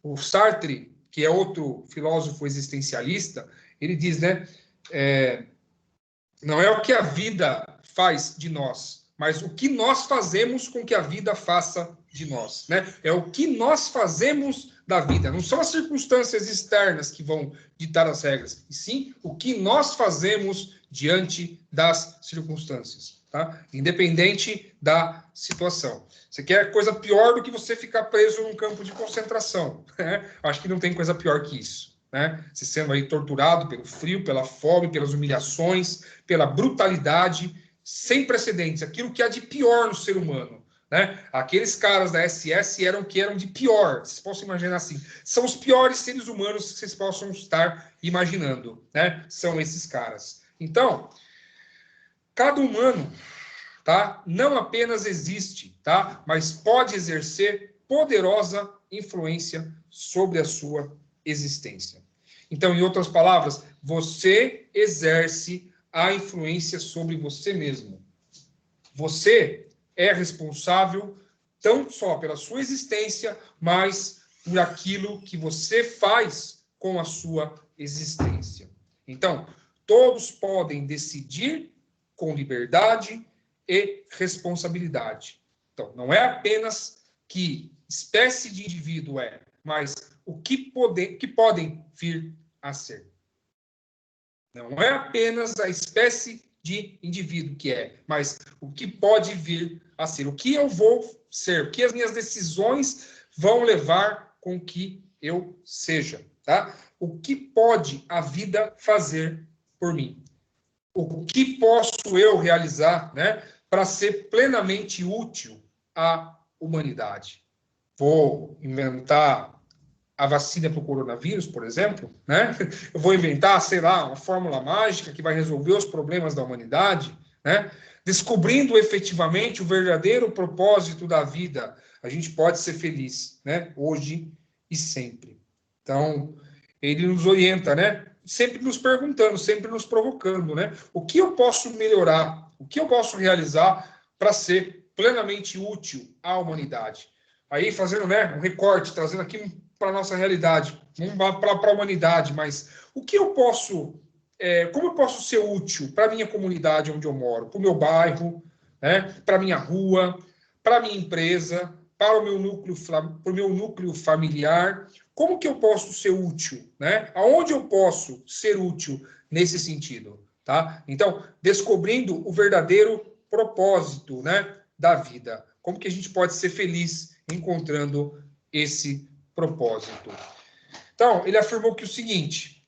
O Sartre, que é outro filósofo existencialista, ele diz, né, não é o que a vida faz de nós, mas o que nós fazemos com que a vida faça de nós, né? É o que nós fazemos da vida. Não são as circunstâncias externas que vão ditar as regras, e sim o que nós fazemos diante das circunstâncias, tá? Independente da situação. Você quer coisa pior do que você ficar preso num campo de concentração, né? Acho que não tem coisa pior que isso. né? Se sendo aí torturado pelo frio, pela fome, pelas humilhações, pela brutalidade sem precedentes, aquilo que há de pior no ser humano, né? Aqueles caras da SS eram que eram de pior, vocês possam imaginar assim, são os piores seres humanos que vocês possam estar imaginando, né? São esses caras. Então, cada humano, tá? Não apenas existe, tá? Mas pode exercer poderosa influência sobre a sua existência. Então, em outras palavras, você exerce a influência sobre você mesmo. Você é responsável não só pela sua existência, mas por aquilo que você faz com a sua existência. Então, todos podem decidir com liberdade e responsabilidade. Então, não é apenas que espécie de indivíduo é, mas o que podem vir a ser. Não é apenas a espécie de indivíduo que é, mas o que pode vir a ser. O que eu vou ser, o que as minhas decisões vão levar com que eu seja. Tá? O que pode a vida fazer por mim? O que posso eu realizar, né, para ser plenamente útil à humanidade? Vou inventar a vacina para o coronavírus, por exemplo, né? Eu vou inventar, sei lá, uma fórmula mágica que vai resolver os problemas da humanidade, né? Descobrindo efetivamente o verdadeiro propósito da vida, a gente pode ser feliz, né? Hoje e sempre. Então, ele nos orienta, né? Sempre nos perguntando, sempre nos provocando, né? O que eu posso melhorar? O que eu posso realizar para ser plenamente útil à humanidade? Aí, fazendo, né, um recorte, trazendo aqui para a nossa realidade, para a humanidade, mas o que eu posso, como eu posso ser útil para a minha comunidade onde eu moro, para o meu bairro, né, para a minha rua, para a minha empresa, para o meu núcleo familiar? Como que eu posso ser útil, né? Aonde eu posso ser útil nesse sentido, tá? Então, descobrindo o verdadeiro propósito, né, da vida. Como que a gente pode ser feliz encontrando esse propósito? Então, ele afirmou que o seguinte: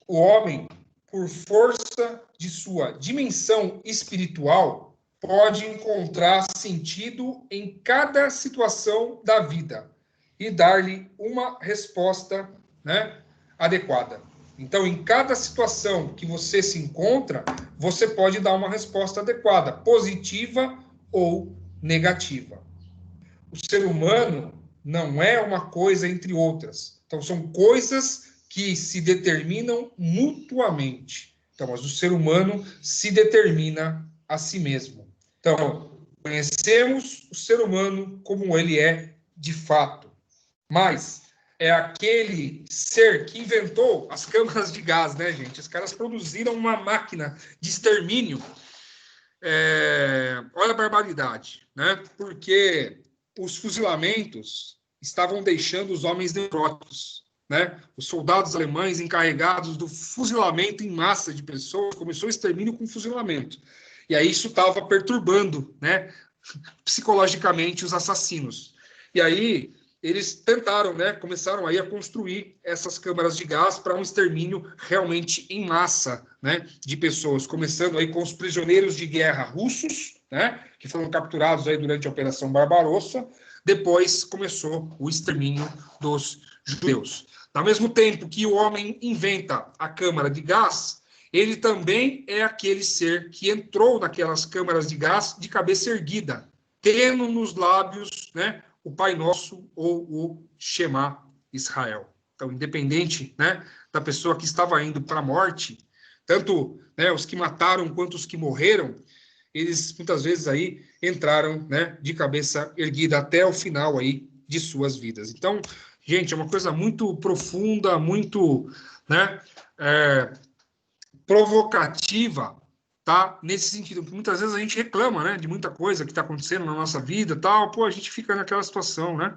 o homem, por força de sua dimensão espiritual, pode encontrar sentido em cada situação da vida e dar-lhe uma resposta, né, adequada. Então, em cada situação que você se encontra, você pode dar uma resposta adequada, positiva ou negativa. O ser humano não é uma coisa entre outras. Então, são coisas que se determinam mutuamente. Então, mas o ser humano se determina a si mesmo. Então, conhecemos o ser humano como ele é de fato. Mas é aquele ser que inventou as câmaras de gás, né, gente? Os caras produziram uma máquina de extermínio. Olha a barbaridade, né? Porque os fuzilamentos estavam deixando os homens neuróticos, né? Os soldados alemães encarregados do fuzilamento em massa de pessoas, começou o extermínio com fuzilamento. E aí isso estava perturbando, né, psicologicamente os assassinos. E aí eles tentaram, né, começaram aí a construir essas câmaras de gás para um extermínio realmente em massa, né, de pessoas, começando aí com os prisioneiros de guerra russos, né, que foram capturados aí durante a Operação Barbarossa. Depois começou o extermínio dos judeus. Ao mesmo tempo que o homem inventa a câmara de gás, ele também é aquele ser que entrou naquelas câmaras de gás de cabeça erguida, tendo nos lábios, né, o Pai Nosso ou o Shema Israel. Então, independente, né, da pessoa que estava indo para a morte, tanto, né, os que mataram quanto os que morreram, eles muitas vezes aí entraram, né, de cabeça erguida até o final aí de suas vidas. Então, gente, é uma coisa muito profunda, muito, né, provocativa, tá? Nesse sentido, porque muitas vezes a gente reclama, né, de muita coisa que está acontecendo na nossa vida, tal, pô, a gente fica naquela situação, né?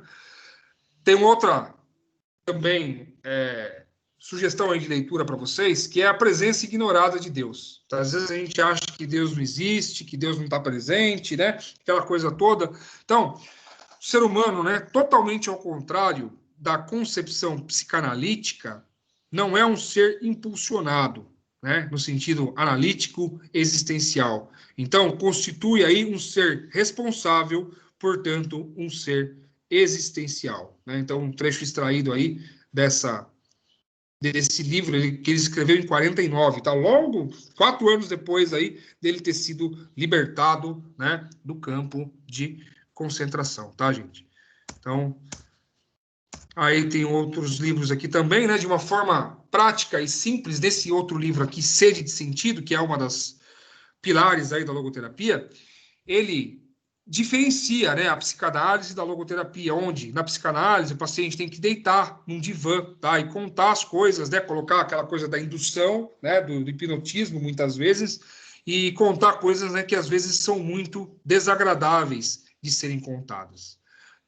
Tem outra também sugestão aí de leitura para vocês, que é a presença ignorada de Deus. Então, às vezes a gente acha que Deus não existe, que Deus não está presente, né? Aquela coisa toda. Então, o ser humano, né, totalmente ao contrário da concepção psicanalítica, não é um ser impulsionado, né, no sentido analítico existencial. Então, constitui aí um ser responsável, portanto, um ser existencial, né? Então, um trecho extraído aí desse livro que ele escreveu em 49, tá? Logo 4 anos depois aí dele ter sido libertado, né, do campo de concentração, tá, gente? Então, aí tem outros livros aqui também, né, de uma forma prática e simples, desse outro livro aqui, Sede de Sentido, que é uma das pilares aí da logoterapia, ele diferencia, né, a psicanálise da logoterapia, onde na psicanálise o paciente tem que deitar num divã, tá, e contar as coisas, né, colocar aquela coisa da indução, né, do hipnotismo muitas vezes, e contar coisas, né, que às vezes são muito desagradáveis de serem contadas.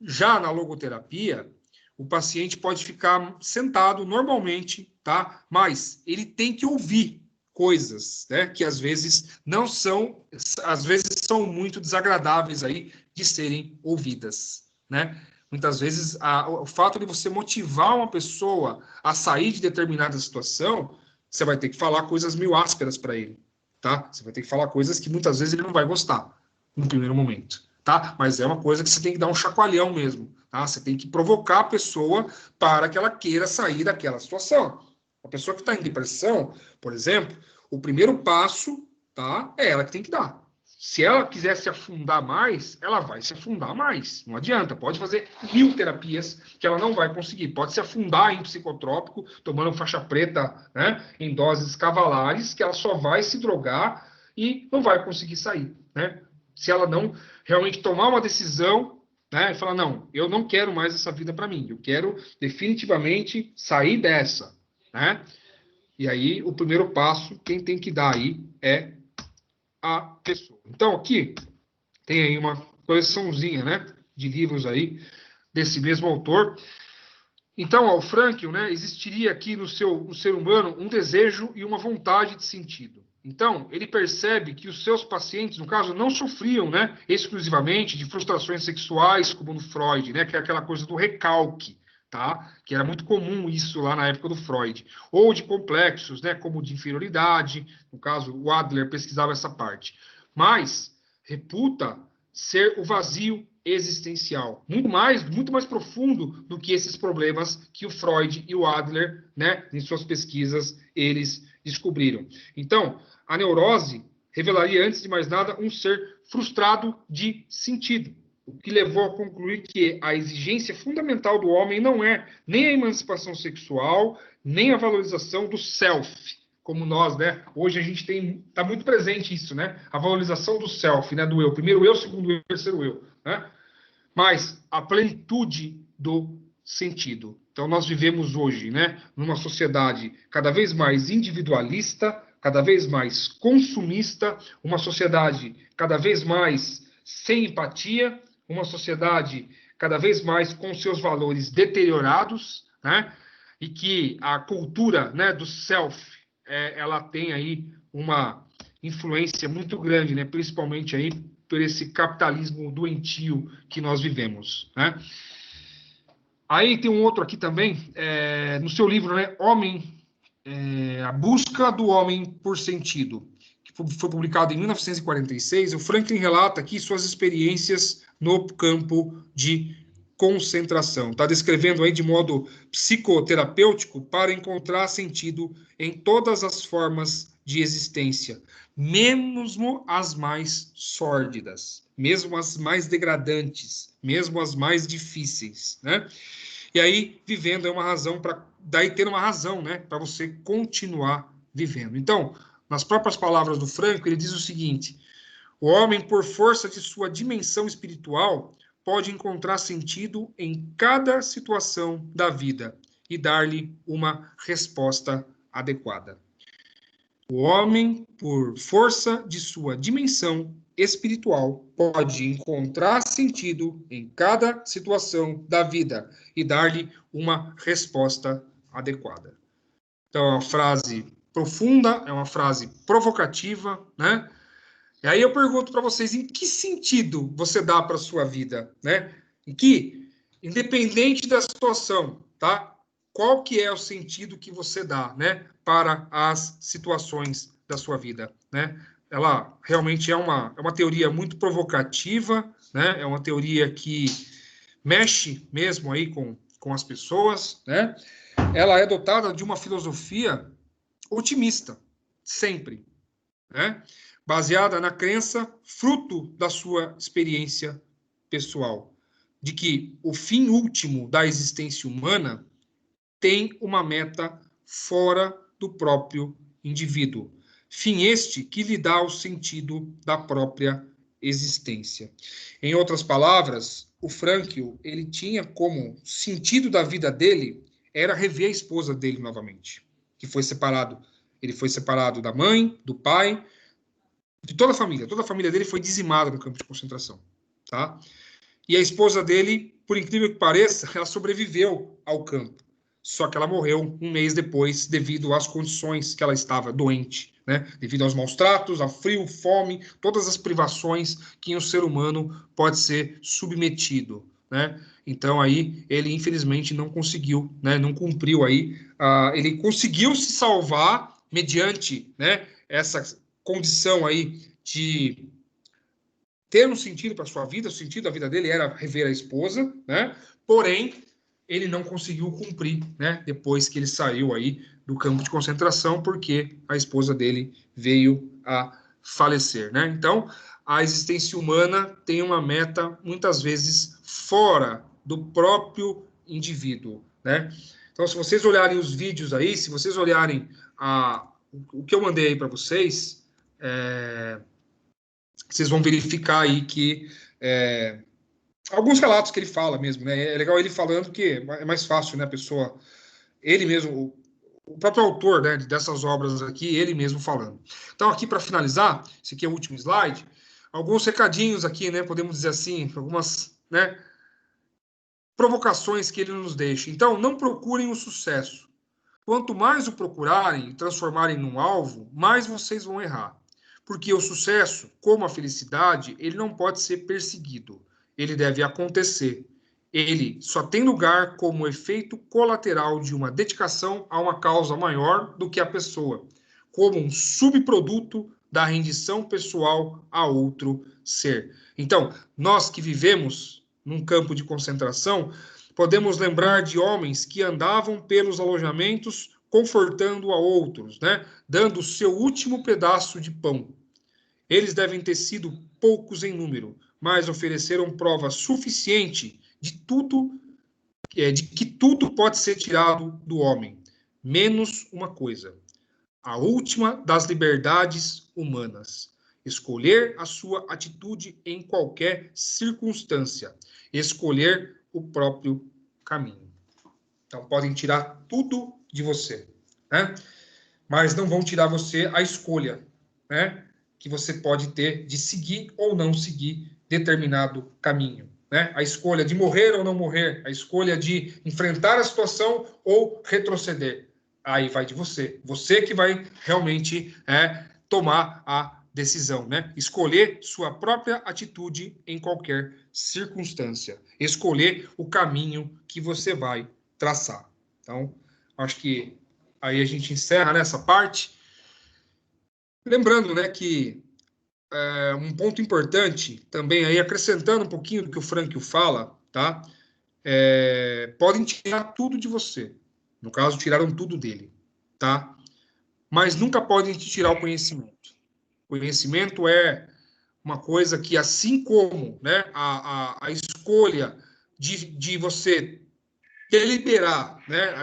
Já na logoterapia, o paciente pode ficar sentado normalmente, tá, mas ele tem que ouvir coisas, né, que às vezes não são, às vezes são muito desagradáveis aí de serem ouvidas, né? Muitas vezes o fato de você motivar uma pessoa a sair de determinada situação, você vai ter que falar coisas meio ásperas para ele, tá? Você vai ter que falar coisas que muitas vezes ele não vai gostar no primeiro momento, tá? Mas é uma coisa que você tem que dar um chacoalhão mesmo, tá? Você tem que provocar a pessoa para que ela queira sair daquela situação. A pessoa que está em depressão, por exemplo, o primeiro passo, tá, é ela que tem que dar. Se ela quiser se afundar mais, ela vai se afundar mais. Não adianta. Pode fazer 1000 terapias que ela não vai conseguir. Pode se afundar em psicotrópico, tomando faixa preta, né, em doses cavalares, que ela só vai se drogar e não vai conseguir sair, né? Se ela não realmente tomar uma decisão, né, e falar, não, eu não quero mais essa vida para mim. Eu quero definitivamente sair dessa, né? E aí, o primeiro passo, quem tem que dar aí é a pessoa. Então, aqui tem aí uma coleçãozinha, né, de livros aí desse mesmo autor. Então, ó, o Frankl, né, existiria aqui no ser humano um desejo e uma vontade de sentido. Então, ele percebe que os seus pacientes, no caso, não sofriam, né, exclusivamente de frustrações sexuais, como no Freud, né, que é aquela coisa do recalque, tá? Que era muito comum isso lá na época do Freud. Ou de complexos, né, como de inferioridade, no caso, o Adler pesquisava essa parte. Mas reputa ser o vazio existencial, muito mais profundo do que esses problemas que o Freud e o Adler, né, em suas pesquisas, eles descobriram. Então, a neurose revelaria, antes de mais nada, um ser frustrado de sentido, o que levou a concluir que a exigência fundamental do homem não é nem a emancipação sexual, nem a valorização do self, como nós, né? Hoje a gente está muito presente isso, né? A valorização do self, né? Do eu. Primeiro eu, segundo eu, terceiro eu, né? Mas a plenitude do sentido. Então nós vivemos hoje, né? Numa sociedade cada vez mais individualista, cada vez mais consumista, uma sociedade cada vez mais sem empatia, uma sociedade cada vez mais com seus valores deteriorados, né? E que a cultura, né, do self, ela tem aí uma influência muito grande, né, principalmente aí por esse capitalismo doentio que nós vivemos, né? Aí tem um outro aqui também, no seu livro, né, A Busca do Homem por Sentido, que foi publicado em 1946, o Franklin relata aqui suas experiências no campo de concentração. Está descrevendo aí de modo psicoterapêutico para encontrar sentido em todas as formas de existência, mesmo as mais sórdidas, mesmo as mais degradantes, mesmo as mais difíceis, né? E aí, vivendo é uma razão para... Daí ter uma razão, né? Para você continuar vivendo. Então, nas próprias palavras do Frankl, ele diz o seguinte: o homem, por força de sua dimensão espiritual, pode encontrar sentido em cada situação da vida e dar-lhe uma resposta adequada. O homem, por força de sua dimensão espiritual, pode encontrar sentido em cada situação da vida e dar-lhe uma resposta adequada. Então, é uma frase profunda, é uma frase provocativa, né? E aí eu pergunto para vocês, em que sentido você dá para a sua vida, né? Em que, independente da situação, tá? qual que é o sentido que você dá, né, para as situações da sua vida, né? Ela realmente é uma teoria muito provocativa, né? É uma teoria que mexe mesmo aí com as pessoas, né? Ela é dotada de uma filosofia otimista, sempre, né? Baseada na crença, fruto da sua experiência pessoal, de que o fim último da existência humana tem uma meta fora do próprio indivíduo. Fim este que lhe dá o sentido da própria existência. Em outras palavras, o Frankl, ele tinha como sentido da vida dele era rever a esposa dele novamente, que foi separado. Ele foi separado da mãe, do pai, de toda a família. Toda a família dele foi dizimada no campo de concentração, tá? E a esposa dele, por incrível que pareça, ela sobreviveu ao campo. Só que ela morreu um mês depois devido às condições que ela estava doente, né? Devido aos maus tratos, ao frio, fome, todas as privações que um ser humano pode ser submetido, né? Então aí ele infelizmente não conseguiu, né? Não cumpriu aí. Ele conseguiu se salvar mediante, né? Essa condição aí de ter um sentido para sua vida, o sentido da vida dele era rever a esposa, né? Porém, ele não conseguiu cumprir, né? Depois que ele saiu aí do campo de concentração, porque a esposa dele veio a falecer, né? Então, a existência humana tem uma meta muitas vezes fora do próprio indivíduo, né? Então, se vocês olharem os vídeos aí, se vocês olharem o que eu mandei aí para vocês, vocês vão verificar aí que alguns relatos que ele fala mesmo, né? É legal ele falando que é mais fácil, né? A pessoa, ele mesmo, o próprio autor, né, dessas obras aqui, ele mesmo falando. Então, aqui para finalizar, esse aqui é o último slide, alguns recadinhos aqui, né? Podemos dizer assim, algumas, né? Provocações que ele nos deixa. Então, não procurem o sucesso. Quanto mais o procurarem e transformarem num alvo, mais vocês vão errar. Porque o sucesso, como a felicidade, ele não pode ser perseguido. Ele deve acontecer. Ele só tem lugar como efeito colateral de uma dedicação a uma causa maior do que a pessoa, como um subproduto da rendição pessoal a outro ser. Então, nós que vivemos num campo de concentração, podemos lembrar de homens que andavam pelos alojamentos confortando a outros, né? Dando o seu último pedaço de pão. Eles devem ter sido poucos em número, mas ofereceram prova suficiente de que tudo pode ser tirado do homem, menos uma coisa: a última das liberdades humanas. Escolher a sua atitude em qualquer circunstância. Escolher o próprio caminho. Então, podem tirar tudo de você, né? Mas não vão tirar você a escolha, né? Que você pode ter de seguir ou não seguir determinado caminho, né? A escolha de morrer ou não morrer, a escolha de enfrentar a situação ou retroceder. Aí vai de você. Você que vai realmente tomar a decisão, né? Escolher sua própria atitude em qualquer circunstância. Escolher o caminho que você vai traçar. Então, acho que aí a gente encerra nessa parte. Lembrando, né, que um ponto importante também aí, acrescentando um pouquinho do que o Frankl fala, tá? Podem tirar tudo de você. No caso, tiraram tudo dele, tá? Mas nunca podem te tirar o conhecimento. O conhecimento é uma coisa que, assim como, né, a escolha de você deliberar, né,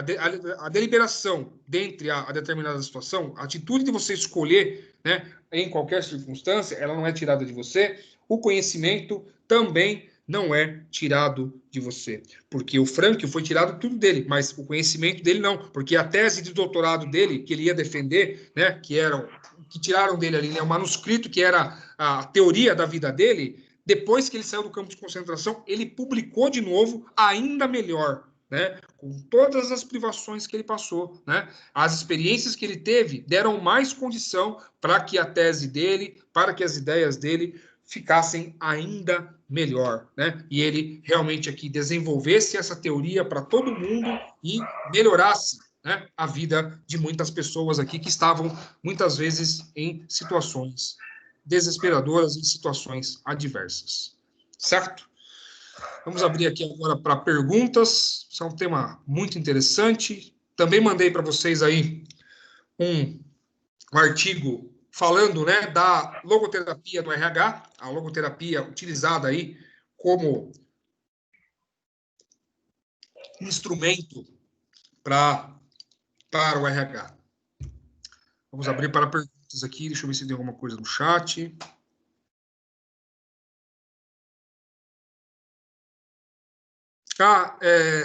a deliberação dentre a determinada situação, a atitude de você escolher, né, em qualquer circunstância, ela não é tirada de você. O conhecimento também não é tirado de você, porque o Frankl foi tirado tudo dele, mas o conhecimento dele não, porque a tese de doutorado dele que ele ia defender, né, que tiraram dele ali, né, o manuscrito que era a teoria da vida dele, depois que ele saiu do campo de concentração, ele publicou de novo, ainda melhor, né, com todas as privações que ele passou, né, as experiências que ele teve deram mais condição para que a tese dele, para que as ideias dele ficassem ainda melhor, né? E ele realmente aqui desenvolvesse essa teoria para todo mundo e melhorasse, né, a vida de muitas pessoas aqui que estavam muitas vezes em situações desesperadoras, em situações adversas. Certo? Vamos abrir aqui agora para perguntas. Isso é um tema muito interessante. Também mandei para vocês aí um artigo falando, né, da logoterapia do RH, a logoterapia utilizada aí como instrumento para o RH. Vamos abrir para perguntas aqui. Deixa eu ver se tem alguma coisa no chat.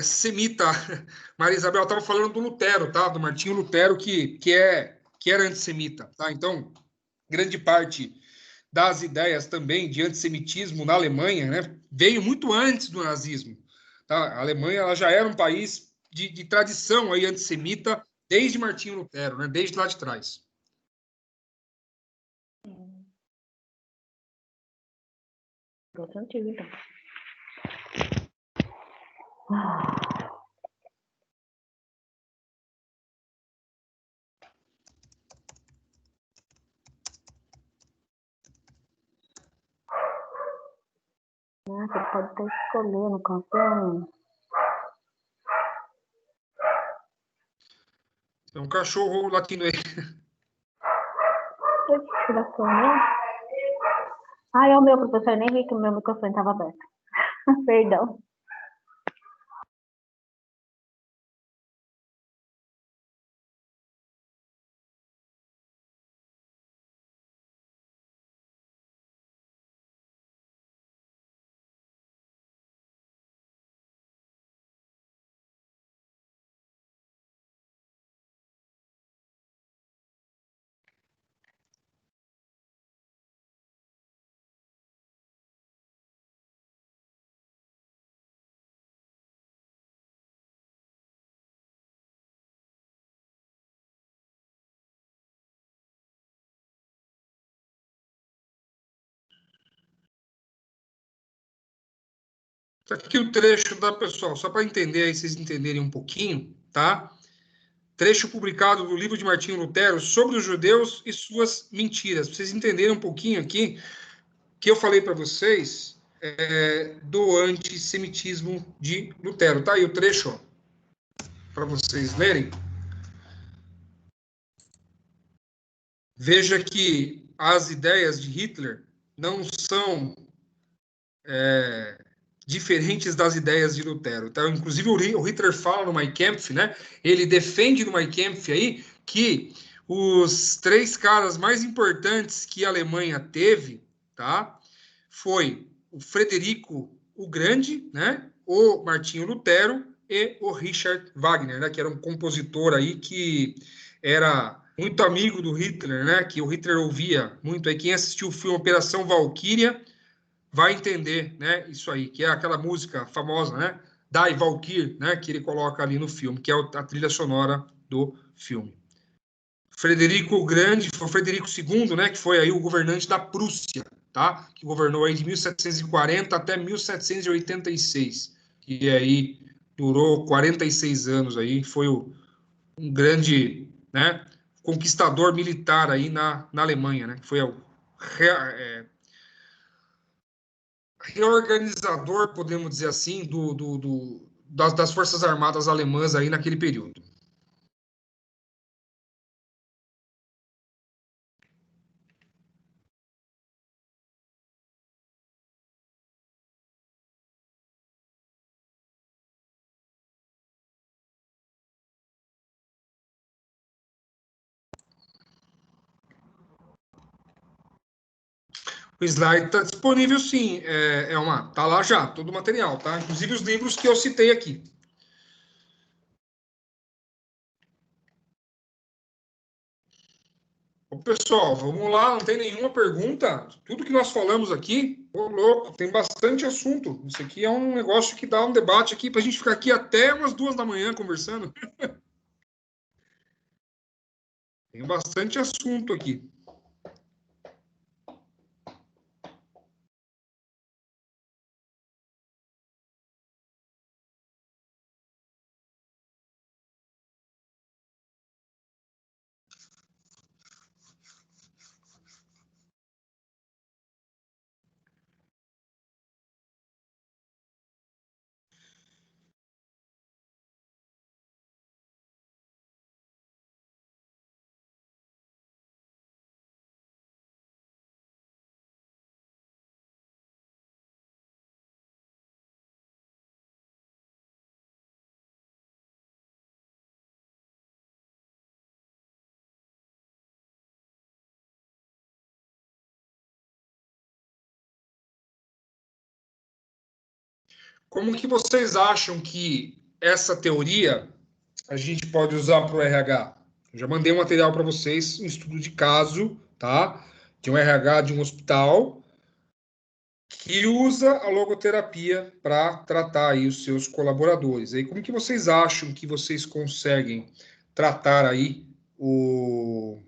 Semita, Maria Isabel, estava falando do Lutero, tá? Do Martinho Lutero, que era antissemita, tá? Então, grande parte das ideias também de antissemitismo na Alemanha, né, veio muito antes do nazismo. Tá? A Alemanha ela já era um país de tradição aí antissemita desde Martinho Lutero, né, desde lá de trás. Tô sentindo, então. Você pode até escolher no campeão. É um cachorro latindo aí. É o meu professor, nem vi que o meu microfone estava aberto. Perdão. Tá aqui o trecho da pessoal, só para entender aí, vocês entenderem um pouquinho, tá? Trecho publicado do livro de Martinho Lutero sobre os judeus e suas mentiras. Para vocês entenderem um pouquinho aqui, que eu falei para vocês do antissemitismo de Lutero. Tá aí o trecho, para vocês lerem. Veja que as ideias de Hitler não são diferentes das ideias de Lutero. Então, inclusive, o Hitler fala no Mein Kampf, né? Ele defende no Mein Kampf aí que os 3 caras mais importantes que a Alemanha teve, tá? Foi o Frederico o Grande, né? O Martinho Lutero e o Richard Wagner, né? Que era um compositor aí que era muito amigo do Hitler, né? Que o Hitler ouvia muito. Aí quem assistiu o filme Operação Valquíria vai entender, né, isso aí, que é aquela música famosa, né, Die Valkyrie, né, que ele coloca ali no filme, que é a trilha sonora do filme. Frederico o Grande foi Frederico II, né, que foi aí o governante da Prússia, tá, que governou aí de 1740 até 1786, e aí durou 46 anos aí, foi um grande, né, conquistador militar aí na Alemanha, né, que foi reorganizador, podemos dizer assim, das Forças Armadas alemãs aí naquele período. O slide está disponível, sim. Tá lá já, todo o material, tá? Inclusive os livros que eu citei aqui. Ô, pessoal, vamos lá, não tem nenhuma pergunta? Tudo que nós falamos aqui, ô louco, tem bastante assunto. Isso aqui é um negócio que dá um debate aqui para a gente ficar aqui até umas 2 da manhã conversando. Tem bastante assunto aqui. como que vocês acham que essa teoria a gente pode usar para o RH? Eu já mandei um material para vocês, um estudo de caso, tá? De um RH de um hospital que usa a logoterapia para tratar aí os seus colaboradores. Aí, como que vocês acham que vocês conseguem tratar aí o...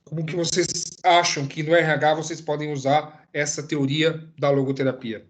Como que vocês acham que no RH vocês podem usar essa teoria da logoterapia?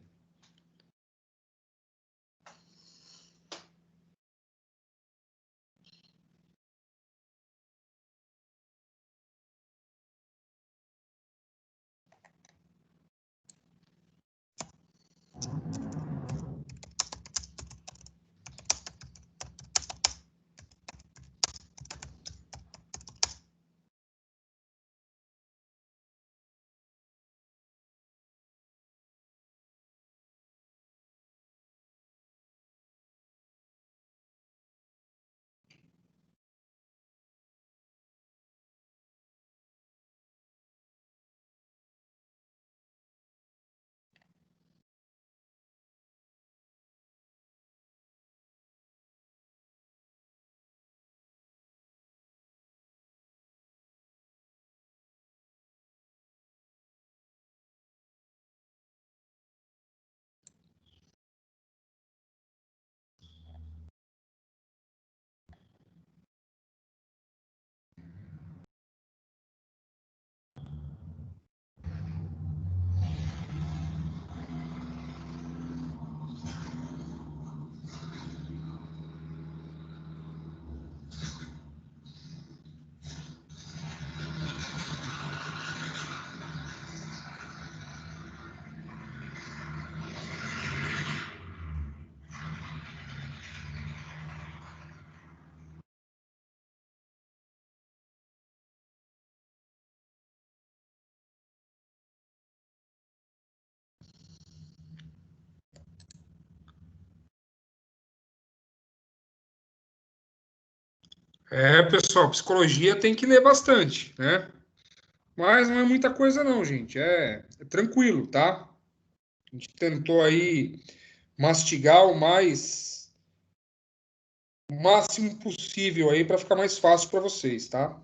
Pessoal, psicologia tem que ler bastante, né? Mas não é muita coisa não, gente. É tranquilo, tá? A gente tentou aí mastigar o máximo possível aí para ficar mais fácil para vocês, tá?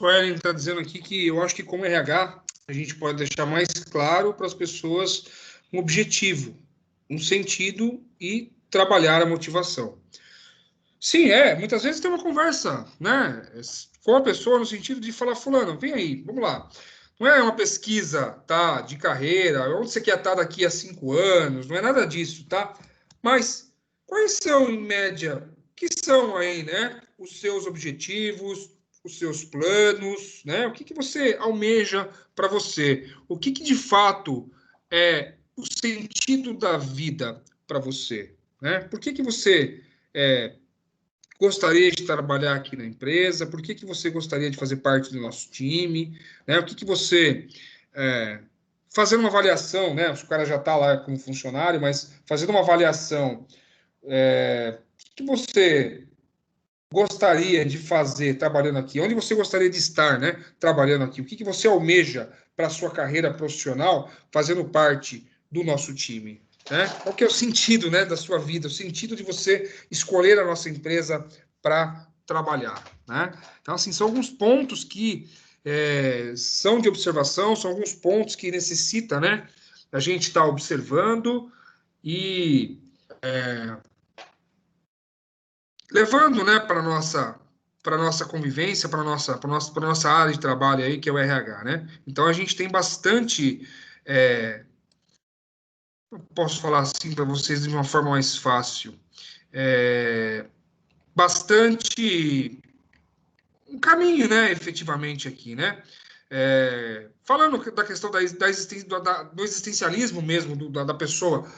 Suelen está dizendo aqui que eu acho que como RH a gente pode deixar mais claro para as pessoas um objetivo, um sentido e trabalhar a motivação. Sim, muitas vezes tem uma conversa, né, com a pessoa no sentido de falar, fulano, vem aí, vamos lá. Não é uma pesquisa, tá, de carreira, onde você quer estar daqui a 5 anos, não é nada disso, tá? Mas quais são, em média, que são aí, né, os seus objetivos, os seus planos, né? O que que você almeja para você? O que que de fato é o sentido da vida para você, né? Por que que você gostaria de trabalhar aqui na empresa? Por que você gostaria de fazer parte do nosso time? Né? O que você... fazendo uma avaliação, né? O cara já está lá como funcionário, mas fazendo uma avaliação, o que você gostaria de fazer trabalhando aqui? Onde você gostaria de estar, né? Trabalhando aqui? O que você almeja para a sua carreira profissional fazendo parte do nosso time? Né? Qual que é o sentido, né, da sua vida? O sentido de você escolher a nossa empresa para trabalhar, né? Então, assim, são alguns pontos que são de observação, são alguns pontos que necessita, né, a gente estar observando e levando, né, para nossa convivência, para nossa área de trabalho aí, que é o RH, né? Então a gente tem bastante, posso falar assim para vocês de uma forma mais fácil, bastante um caminho, né, efetivamente aqui, né? Falando da questão do existencialismo mesmo da pessoa,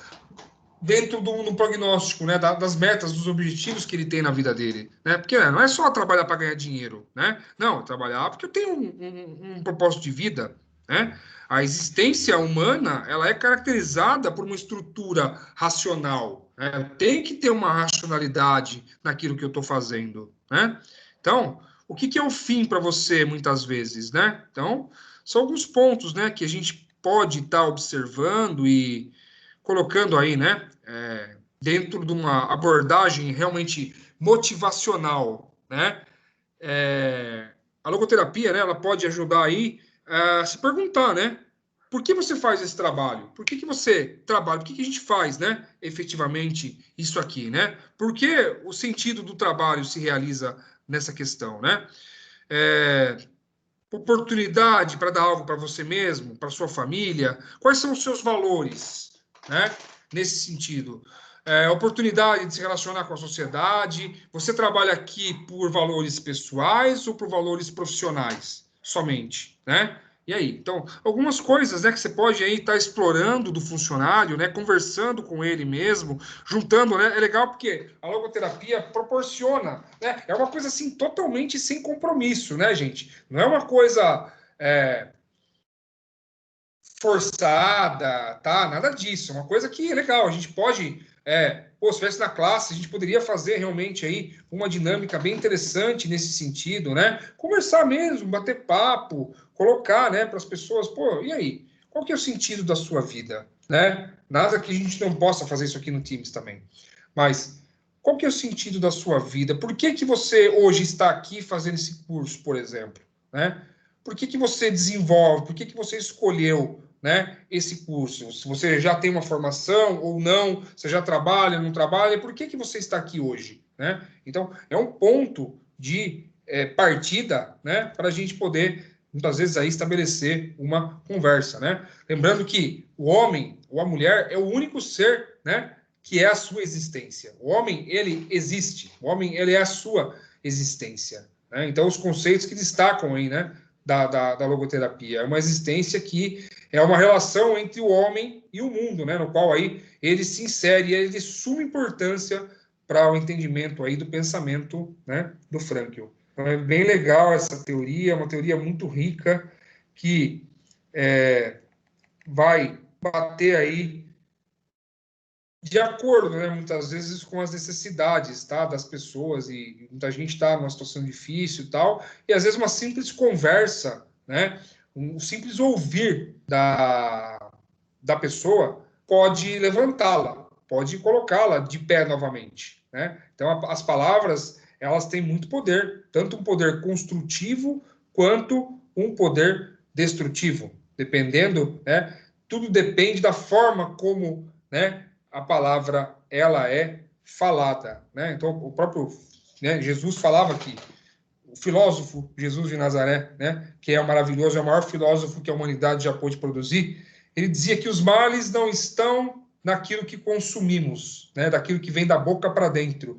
dentro do prognóstico, né, das metas, dos objetivos que ele tem na vida dele, né? Porque não é só trabalhar para ganhar dinheiro, né? Não, trabalhar porque eu tenho um propósito de vida, né? A existência humana, ela é caracterizada por uma estrutura racional, né? Tem que ter uma racionalidade naquilo que eu estou fazendo, né? Então, o que é o fim para você, muitas vezes, né? Então, são alguns pontos, né, que a gente pode estar observando e colocando aí, né, dentro de uma abordagem realmente motivacional, né? A logoterapia, né, ela pode ajudar aí a se perguntar, né? Por que você faz esse trabalho? Por que você trabalha? Por que a gente faz, né, efetivamente isso aqui, né? Por que o sentido do trabalho se realiza nessa questão, né? Oportunidade para dar algo para você mesmo, para sua família. Quais são os seus valores, né? Nesse sentido, oportunidade de se relacionar com a sociedade. Você trabalha aqui por valores pessoais ou por valores profissionais somente, né? E aí? Então, algumas coisas, né, que você pode aí estar explorando do funcionário, né, conversando com ele mesmo, juntando, né? É legal porque a logoterapia proporciona, né? É uma coisa assim totalmente sem compromisso, né, gente? Não é uma coisa forçada, tá? Nada disso. É uma coisa que é legal. A gente pode, se estivesse na classe, a gente poderia fazer realmente aí uma dinâmica bem interessante nesse sentido, né? Conversar mesmo, bater papo, colocar, né, para as pessoas, pô, e aí? Qual que é o sentido da sua vida, né? Nada que a gente não possa fazer isso aqui no Teams também. Mas qual que é o sentido da sua vida? Por que que você hoje está aqui fazendo esse curso, por exemplo, né? Por que que você desenvolve? Por que que você escolheu, né, esse curso? Se você já tem uma formação ou não, você já trabalha, não trabalha, por que que você está aqui hoje, né? Então, é um ponto de partida, né, para a gente poder, muitas vezes, aí estabelecer uma conversa, né? Lembrando que o homem ou a mulher é o único ser, né, que é a sua existência. O homem, ele existe. O homem, ele é a sua existência, né? Então, os conceitos que destacam aí, né, da logoterapia. É uma existência que é uma relação entre o homem e o mundo, né, no qual aí ele se insere e ele de suma importância para o entendimento aí do pensamento, né, do Frankl. Então, é bem legal essa teoria, é uma teoria muito rica que vai bater aí de acordo, né, muitas vezes com as necessidades, tá, das pessoas, e muita gente está numa situação difícil e tal, e às vezes uma simples conversa, né, um simples ouvir da pessoa pode levantá-la, pode colocá-la de pé novamente, né? Então, as palavras, elas têm muito poder, tanto um poder construtivo quanto um poder destrutivo, dependendo, né, tudo depende da forma como, né, a palavra ela é falada, né? Então o próprio, né, Jesus falava que o filósofo Jesus de Nazaré, né, que é maravilhoso, é o maior filósofo que a humanidade já pôde produzir, ele dizia que os males não estão naquilo que consumimos, né, daquilo que vem da boca para dentro,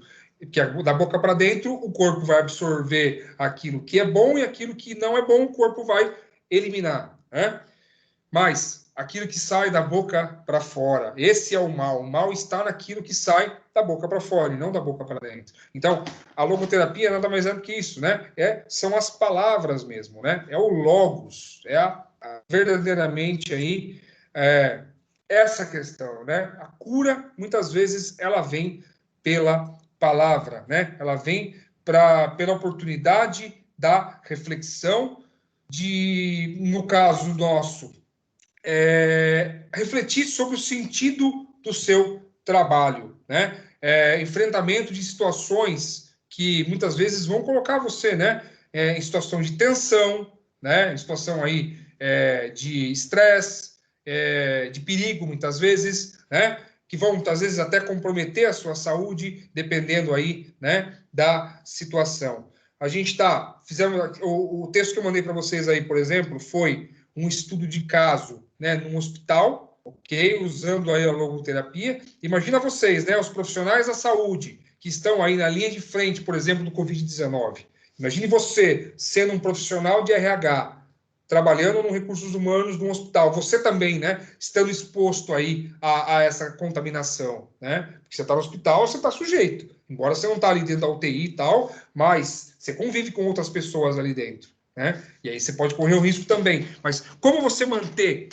que da boca para dentro o corpo vai absorver aquilo que é bom e aquilo que não é bom o corpo vai eliminar, né? Mas aquilo que sai da boca para fora. Esse é o mal. O mal está naquilo que sai da boca para fora e não da boca para dentro. Então, a logoterapia nada mais é do que isso, né? São as palavras mesmo, né? É o logos, verdadeiramente aí essa questão, né? A cura muitas vezes ela vem pela palavra, né? Ela vem pela oportunidade da reflexão no caso nosso, refletir sobre o sentido do seu trabalho, né? Enfrentamento de situações que muitas vezes vão colocar você, né? Em situação de tensão, né? Em situação aí de estresse, de perigo, muitas vezes, né? Que vão muitas vezes até comprometer a sua saúde, dependendo aí, né? Da situação. A gente fizemos o texto que eu mandei para vocês aí, por exemplo, foi um estudo de caso, né, num hospital, ok, usando aí a logoterapia. Imagina vocês, né, os profissionais da saúde que estão aí na linha de frente, por exemplo, do Covid-19. Imagine você sendo um profissional de RH, trabalhando no recursos humanos de um hospital, você também, né, estando exposto aí a essa contaminação, né, porque você está no hospital, você está sujeito, embora você não está ali dentro da UTI e tal, mas você convive com outras pessoas ali dentro, né, e aí você pode correr o risco também, mas como você manter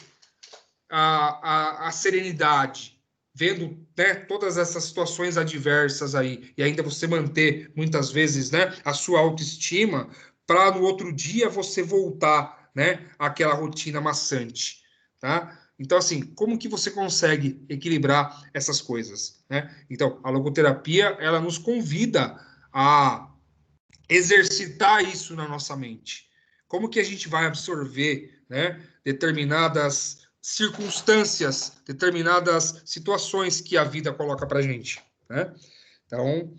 a serenidade, vendo, né, todas essas situações adversas aí, e ainda você manter, muitas vezes, né, a sua autoestima, para no outro dia você voltar, né, àquela rotina maçante, tá? Então, assim, como que você consegue equilibrar essas coisas, né? Então, a logoterapia, ela nos convida a exercitar isso na nossa mente. Como que a gente vai absorver, né, determinadas circunstâncias, determinadas situações que a vida coloca para a gente, né? Então,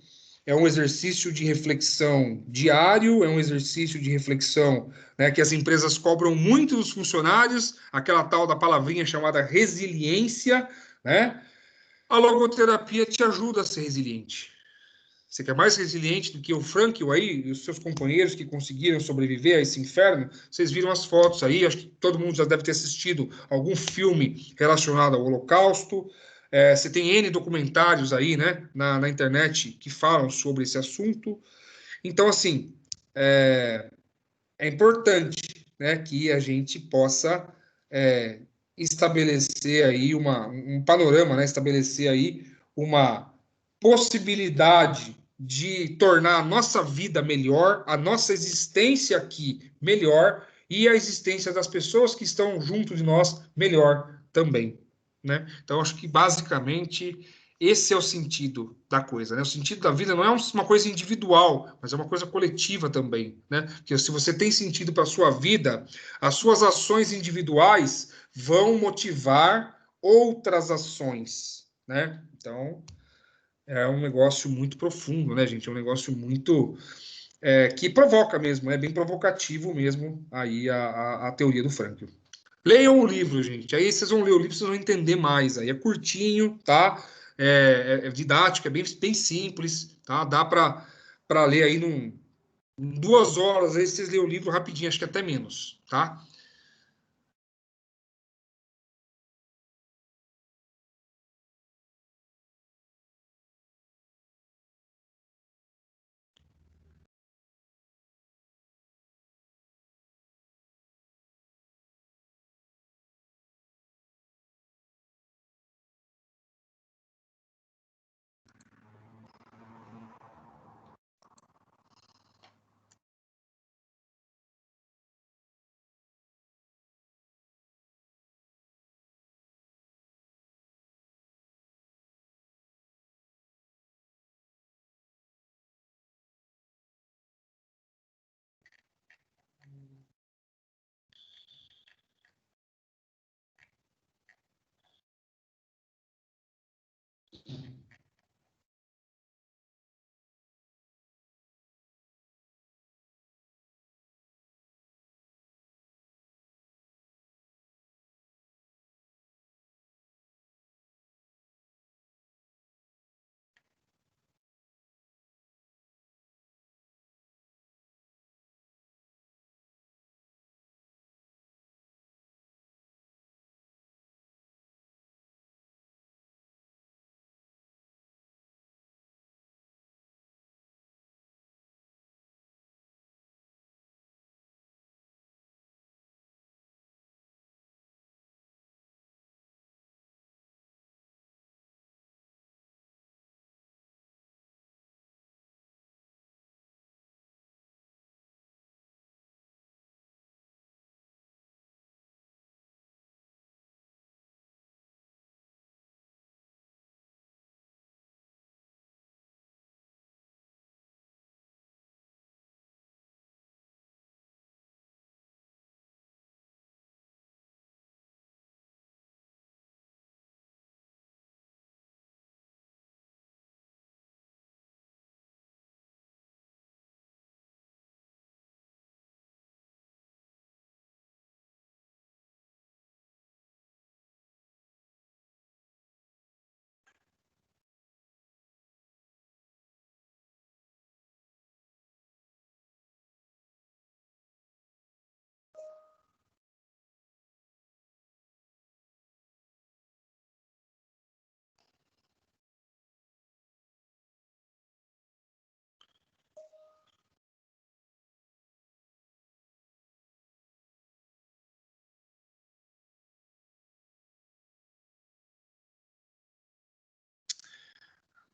é um exercício de reflexão diário, é um exercício de reflexão, né, que as empresas cobram muito dos funcionários, aquela tal da palavrinha chamada resiliência, né? A logoterapia te ajuda a ser resiliente. Você quer mais resiliente do que o Franklin aí e os seus companheiros que conseguiram sobreviver a esse inferno? Vocês viram as fotos aí, acho que todo mundo já deve ter assistido algum filme relacionado ao Holocausto. Você tem N documentários aí, né, na internet que falam sobre esse assunto. Então, assim, é importante, né, que a gente possa estabelecer aí um panorama, né, estabelecer aí uma possibilidade de tornar a nossa vida melhor, a nossa existência aqui melhor e a existência das pessoas que estão junto de nós melhor também, né? Então, acho que basicamente esse é o sentido da coisa, né? O sentido da vida não é uma coisa individual, mas é uma coisa coletiva também, né? Porque se você tem sentido para a sua vida, as suas ações individuais vão motivar outras ações, né? Então, é um negócio muito profundo, né, gente? É um negócio muito que provoca mesmo, é bem provocativo mesmo aí a teoria do Frankl. Leiam o livro, gente. Aí vocês vão ler o livro, vocês vão entender mais. Aí é curtinho, tá? É didático, é bem simples, tá? Dá para ler aí em 2 horas. Aí vocês leem o livro rapidinho, acho que até menos, tá?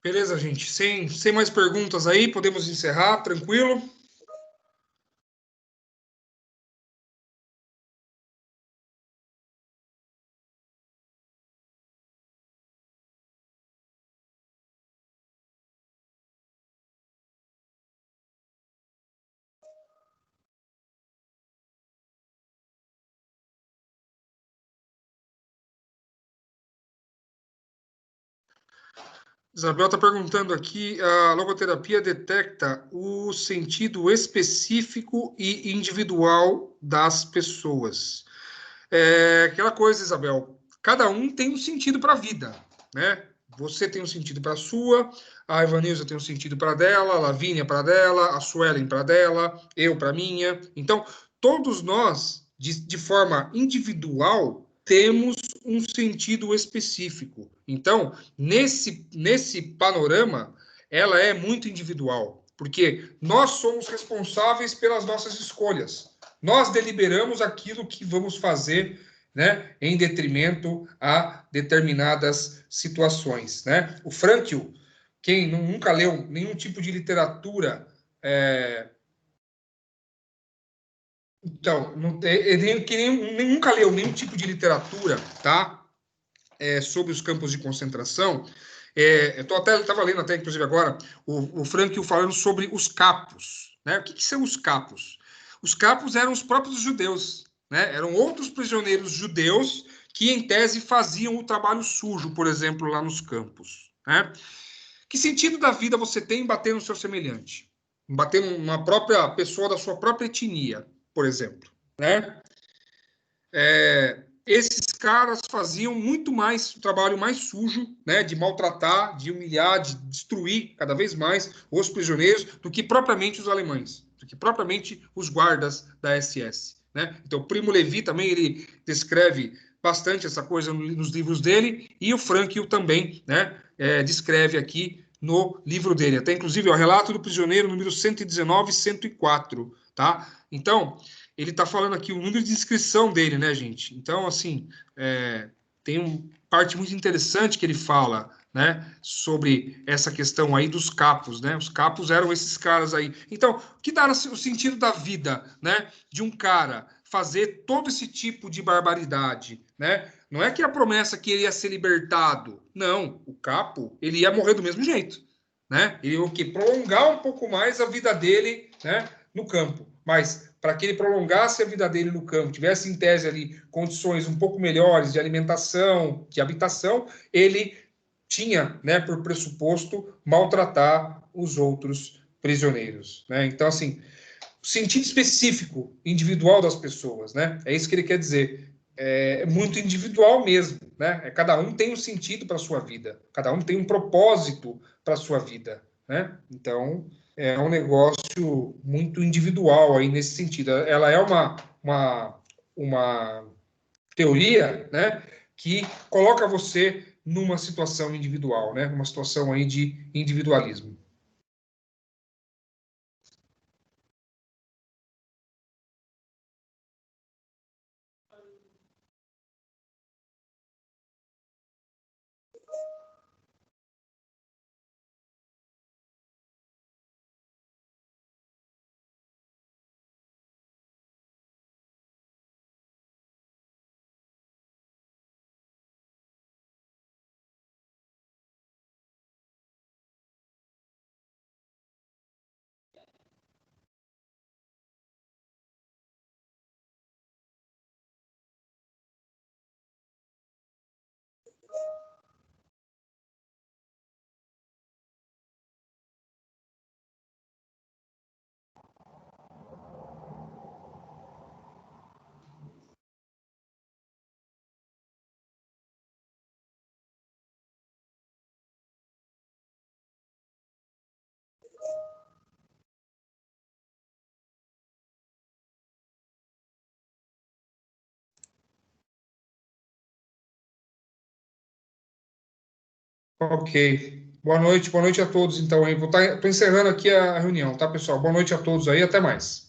Beleza, gente? Sem mais perguntas aí, podemos encerrar, tranquilo? Isabel está perguntando aqui, a logoterapia detecta o sentido específico e individual das pessoas. Aquela coisa, Isabel, cada um tem um sentido para a vida, né? Você tem um sentido para a sua, a Ivanilza tem um sentido para dela, a Lavínia para dela, a Suelen para dela, eu para minha. Então, todos nós, de forma individual, temos um sentido específico. Então, nesse panorama, ela é muito individual, porque nós somos responsáveis pelas nossas escolhas. Nós deliberamos aquilo que vamos fazer, né, em detrimento a determinadas situações, né? O Frankl, quem nunca leu nenhum tipo de literatura, então, quem nunca leu nenhum tipo de literatura, tá? Sobre os campos de concentração, eu estava lendo até, inclusive agora, o Frankl falando sobre os capos, né? O que são os capos? Os capos eram os próprios judeus, né? Eram outros prisioneiros judeus que, em tese, faziam o trabalho sujo, por exemplo, lá nos campos, né? Que sentido da vida você tem em bater no seu semelhante? Em bater numa própria pessoa da sua própria etnia, por exemplo, né? Esses caras faziam muito mais o trabalho mais sujo, né, de maltratar, de humilhar, de destruir cada vez mais os prisioneiros do que propriamente os alemães, do que propriamente os guardas da SS, né? Então, o Primo Levi também ele descreve bastante essa coisa nos livros dele, e o Frankl também, né, descreve aqui no livro dele. Até inclusive o Relato do Prisioneiro número 119 e 104, tá? Então, ele está falando aqui o número de inscrição dele, né, gente? Então, assim, tem uma parte muito interessante que ele fala, né, sobre essa questão aí dos capos, né? Os capos eram esses caras aí. Então, o que dá o sentido da vida, né, de um cara fazer todo esse tipo de barbaridade, né? Não é que a promessa que ele ia ser libertado. Não, o capo, ele ia morrer do mesmo jeito, né? Ele ia prolongar um pouco mais a vida dele, né, no campo. Mas para que ele prolongasse a vida dele no campo, tivesse em tese ali condições um pouco melhores de alimentação, de habitação, ele tinha, né, por pressuposto, maltratar os outros prisioneiros, né? Então, assim, o sentido específico, individual das pessoas, né? É isso que ele quer dizer. É muito individual mesmo, né? Cada um tem um sentido para a sua vida, cada um tem um propósito para a sua vida, né? Então, é um negócio muito individual aí nesse sentido. Ela é uma teoria, né, que coloca você numa situação individual, né? Uma situação aí de individualismo. Ok. Boa noite a todos, então, hein? Tô encerrando aqui a reunião, tá, pessoal? Boa noite a todos aí, até mais.